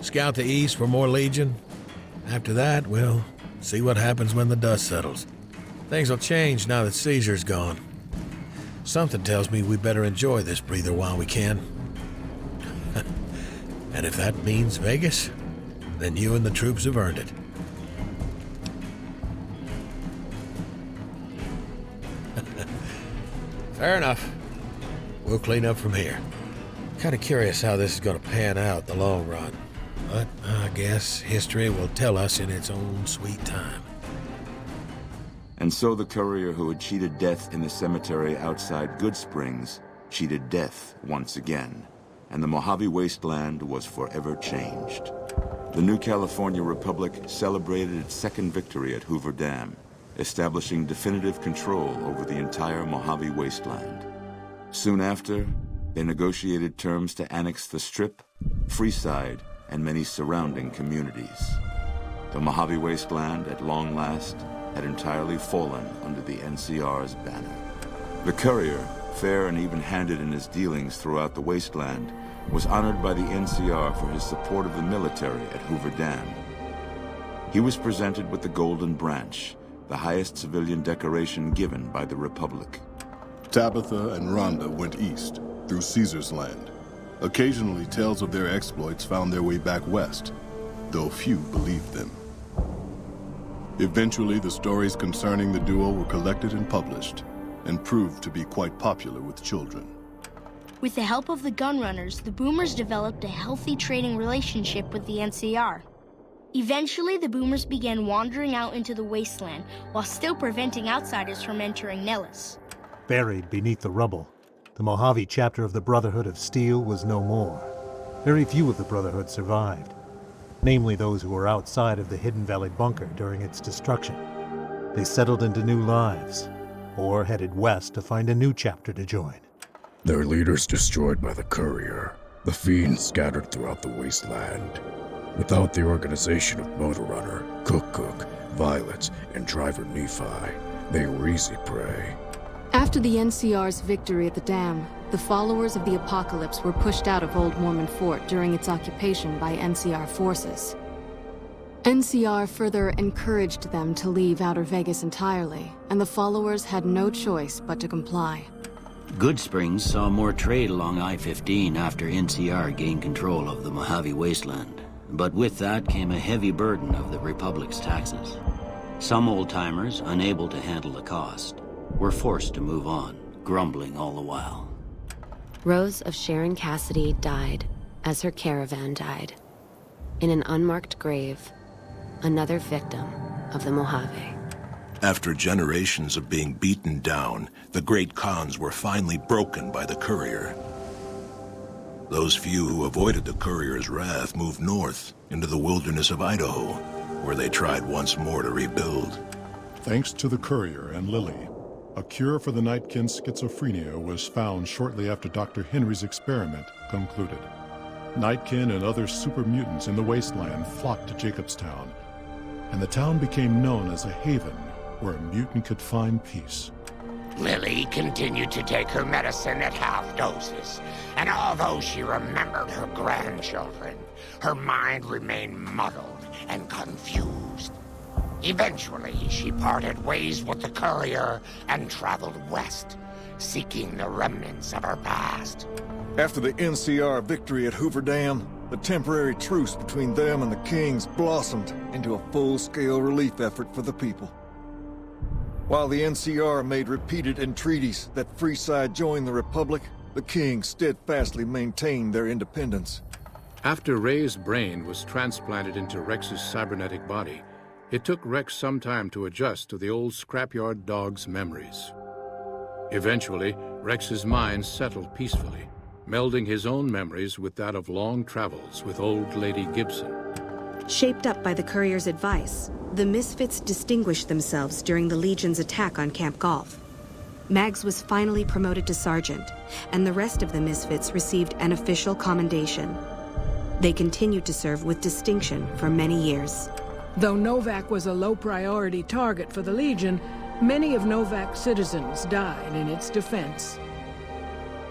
scout the east for more Legion. After that, we'll see what happens when the dust settles. Things will change now that Caesar's gone. Something tells me we better enjoy this breather while we can. And if that means Vegas, then you and the troops have earned it. Fair enough. We'll clean up from here. Kind of curious how this is going to pan out in the long run. But I guess history will tell us in its own sweet time. And so the courier who had cheated death in the cemetery outside Good Springs cheated death once again, and the Mojave wasteland was forever changed. The new California Republic celebrated its second victory at Hoover Dam, establishing definitive control over the entire Mojave wasteland. Soon after, they negotiated terms to annex the Strip, Freeside, and many surrounding communities. The Mojave wasteland, at long last, had entirely fallen under the NCR's banner. The courier, fair and even-handed in his dealings throughout the wasteland, was honored by the NCR for his support of the military at Hoover Dam. He was presented with the Golden Branch, the highest civilian decoration given by the Republic. Tabitha and Rhonda went east, through Caesar's land. Occasionally, tales of their exploits found their way back west, though few believed them. Eventually, the stories concerning the duo were collected and published, and proved to be quite popular with children. With the help of the gunrunners, the Boomers developed a healthy trading relationship with the NCR. Eventually, the Boomers began wandering out into the wasteland while still preventing outsiders from entering Nellis. Buried beneath the rubble, the Mojave chapter of the Brotherhood of Steel was no more. Very few of the Brotherhood survived, namely those who were outside of the Hidden Valley bunker during its destruction. They settled into new lives, or headed west to find a new chapter to join. Their leaders destroyed by the courier, the fiends scattered throughout the wasteland. Without the organization of Motorrunner, Cook, Violets, and Driver Nephi, they were easy prey. After the NCR's victory at the dam, the followers of the Apocalypse were pushed out of Old Mormon Fort during its occupation by NCR forces. NCR further encouraged them to leave Outer Vegas entirely, and the followers had no choice but to comply. Good Springs saw more trade along I-15 after NCR gained control of the Mojave wasteland. But with that came a heavy burden of the Republic's taxes. Some old-timers, unable to handle the cost, were forced to move on, grumbling all the while. Rose of Sharon Cassidy died as her caravan died. In an unmarked grave, another victim of the Mojave. After generations of being beaten down, the Great Khans were finally broken by the courier. Those few who avoided the courier's wrath moved north into the wilderness of Idaho, where they tried once more to rebuild. Thanks to the courier and Lily, a cure for the Nightkin's schizophrenia was found shortly after Dr. Henry's experiment concluded. Nightkin and other super mutants in the wasteland flocked to Jacobstown, and the town became known as a haven where a mutant could find peace. Lily continued to take her medicine at half doses, and although she remembered her grandchildren, her mind remained muddled and confused. Eventually, she parted ways with the courier and traveled west, seeking the remnants of her past. After the NCR victory at Hoover Dam, the temporary truce between them and the Kings blossomed into a full-scale relief effort for the people. While the NCR made repeated entreaties that Freeside join the Republic, the Kings steadfastly maintained their independence. After Ray's brain was transplanted into Rex's cybernetic body, it took Rex some time to adjust to the old scrapyard dog's memories. Eventually, Rex's mind settled peacefully, melding his own memories with that of long travels with old Lady Gibson. Shaped up by the courier's advice, the Misfits distinguished themselves during the Legion's attack on Camp Golf. Mags was finally promoted to sergeant, and the rest of the Misfits received an official commendation. They continued to serve with distinction for many years. Though Novak was a low-priority target for the Legion, many of Novak's citizens died in its defense.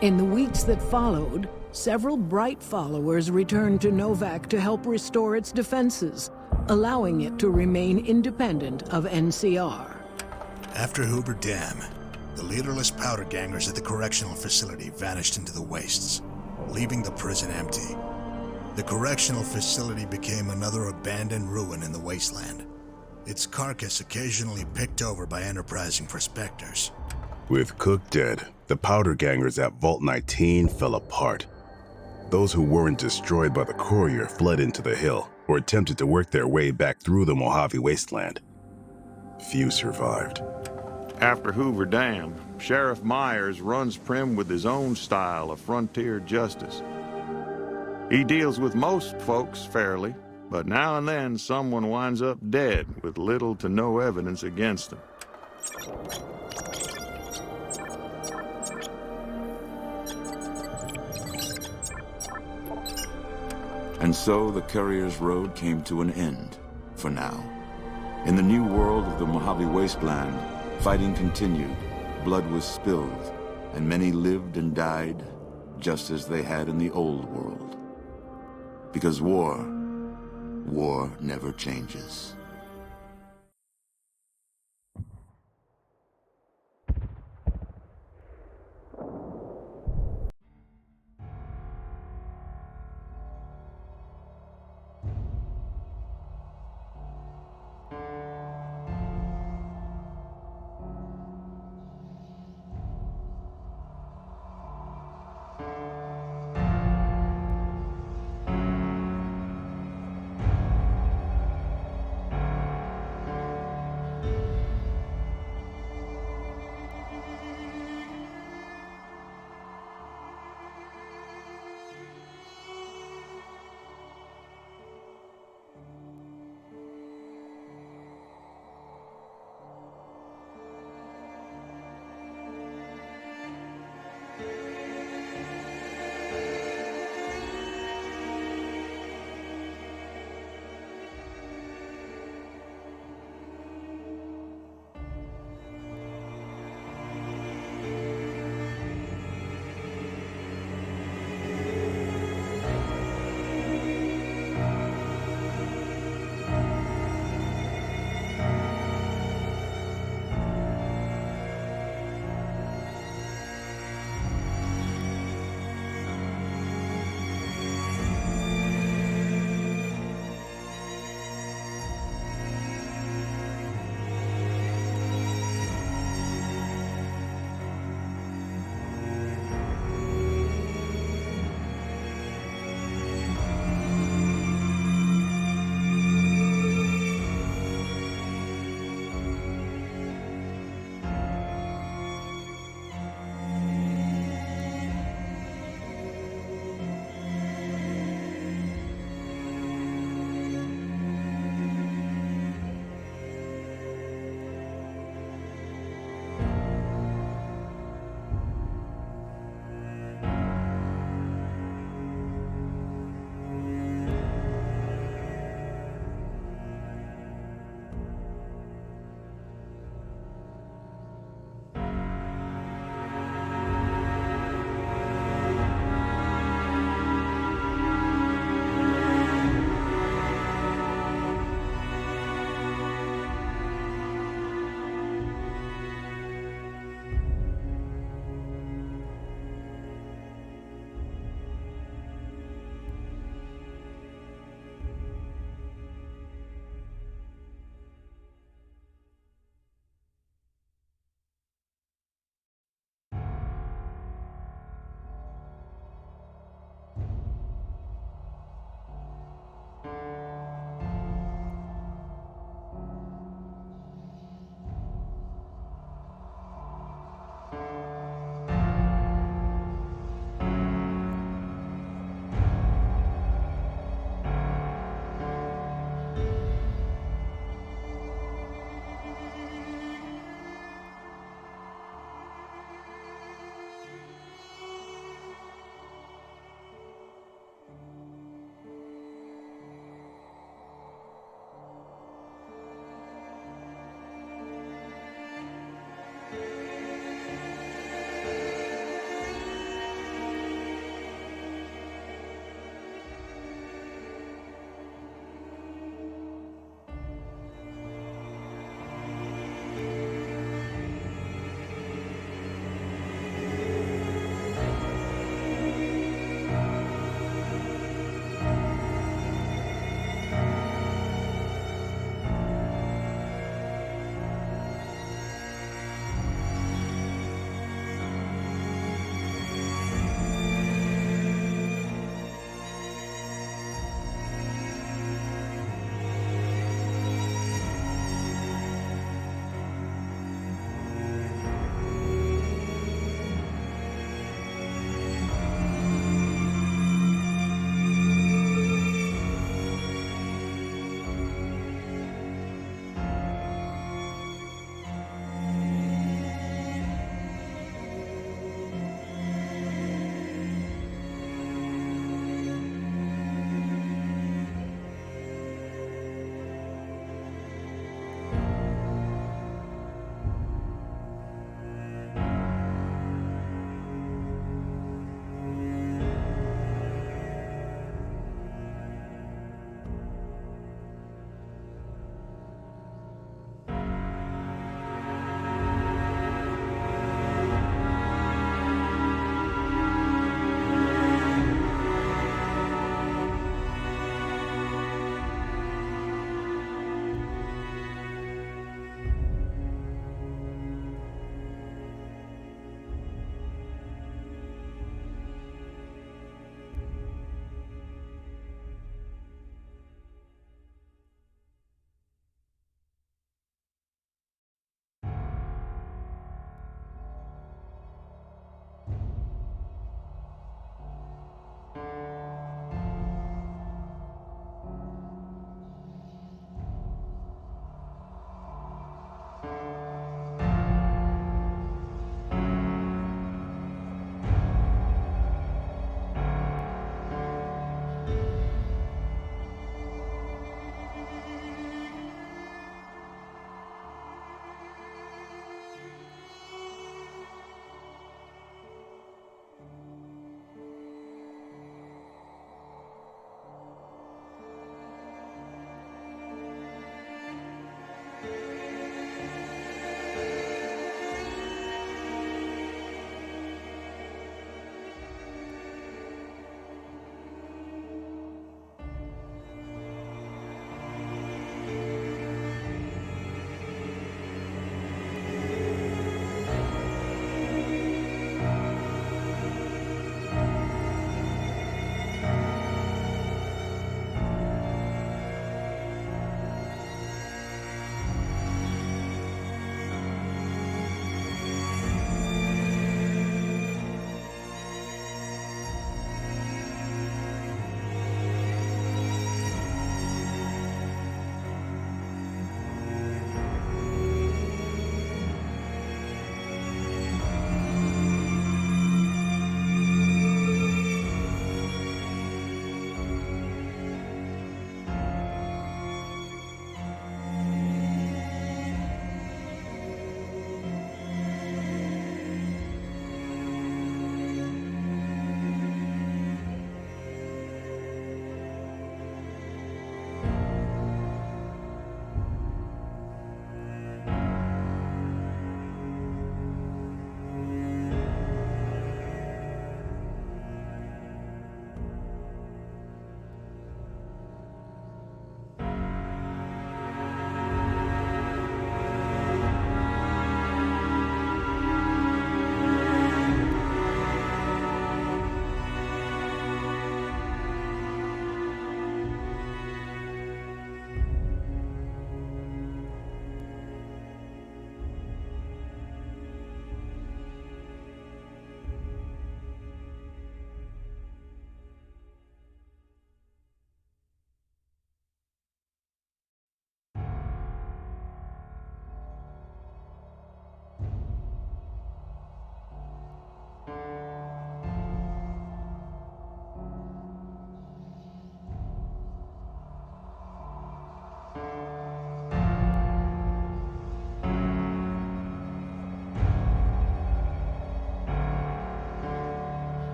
In the weeks that followed, several bright followers returned to Novak to help restore its defenses, allowing it to remain independent of NCR. After Hoover Dam, the leaderless powder gangers at the correctional facility vanished into the wastes, leaving the prison empty. The correctional facility became another abandoned ruin in the wasteland, its carcass occasionally picked over by enterprising prospectors. With Cook dead, the powder gangers at Vault 19 fell apart. Those who weren't destroyed by the courier fled into the hill or attempted to work their way back through the Mojave wasteland. Few survived. After Hoover Dam, Sheriff Myers runs Prim with his own style of frontier justice. He deals with most folks fairly, but now and then someone winds up dead with little to no evidence against them. And so the courier's road came to an end, for now. In the new world of the Mojave Wasteland, fighting continued, blood was spilled, and many lived and died just as they had in the old world. Because war never changes.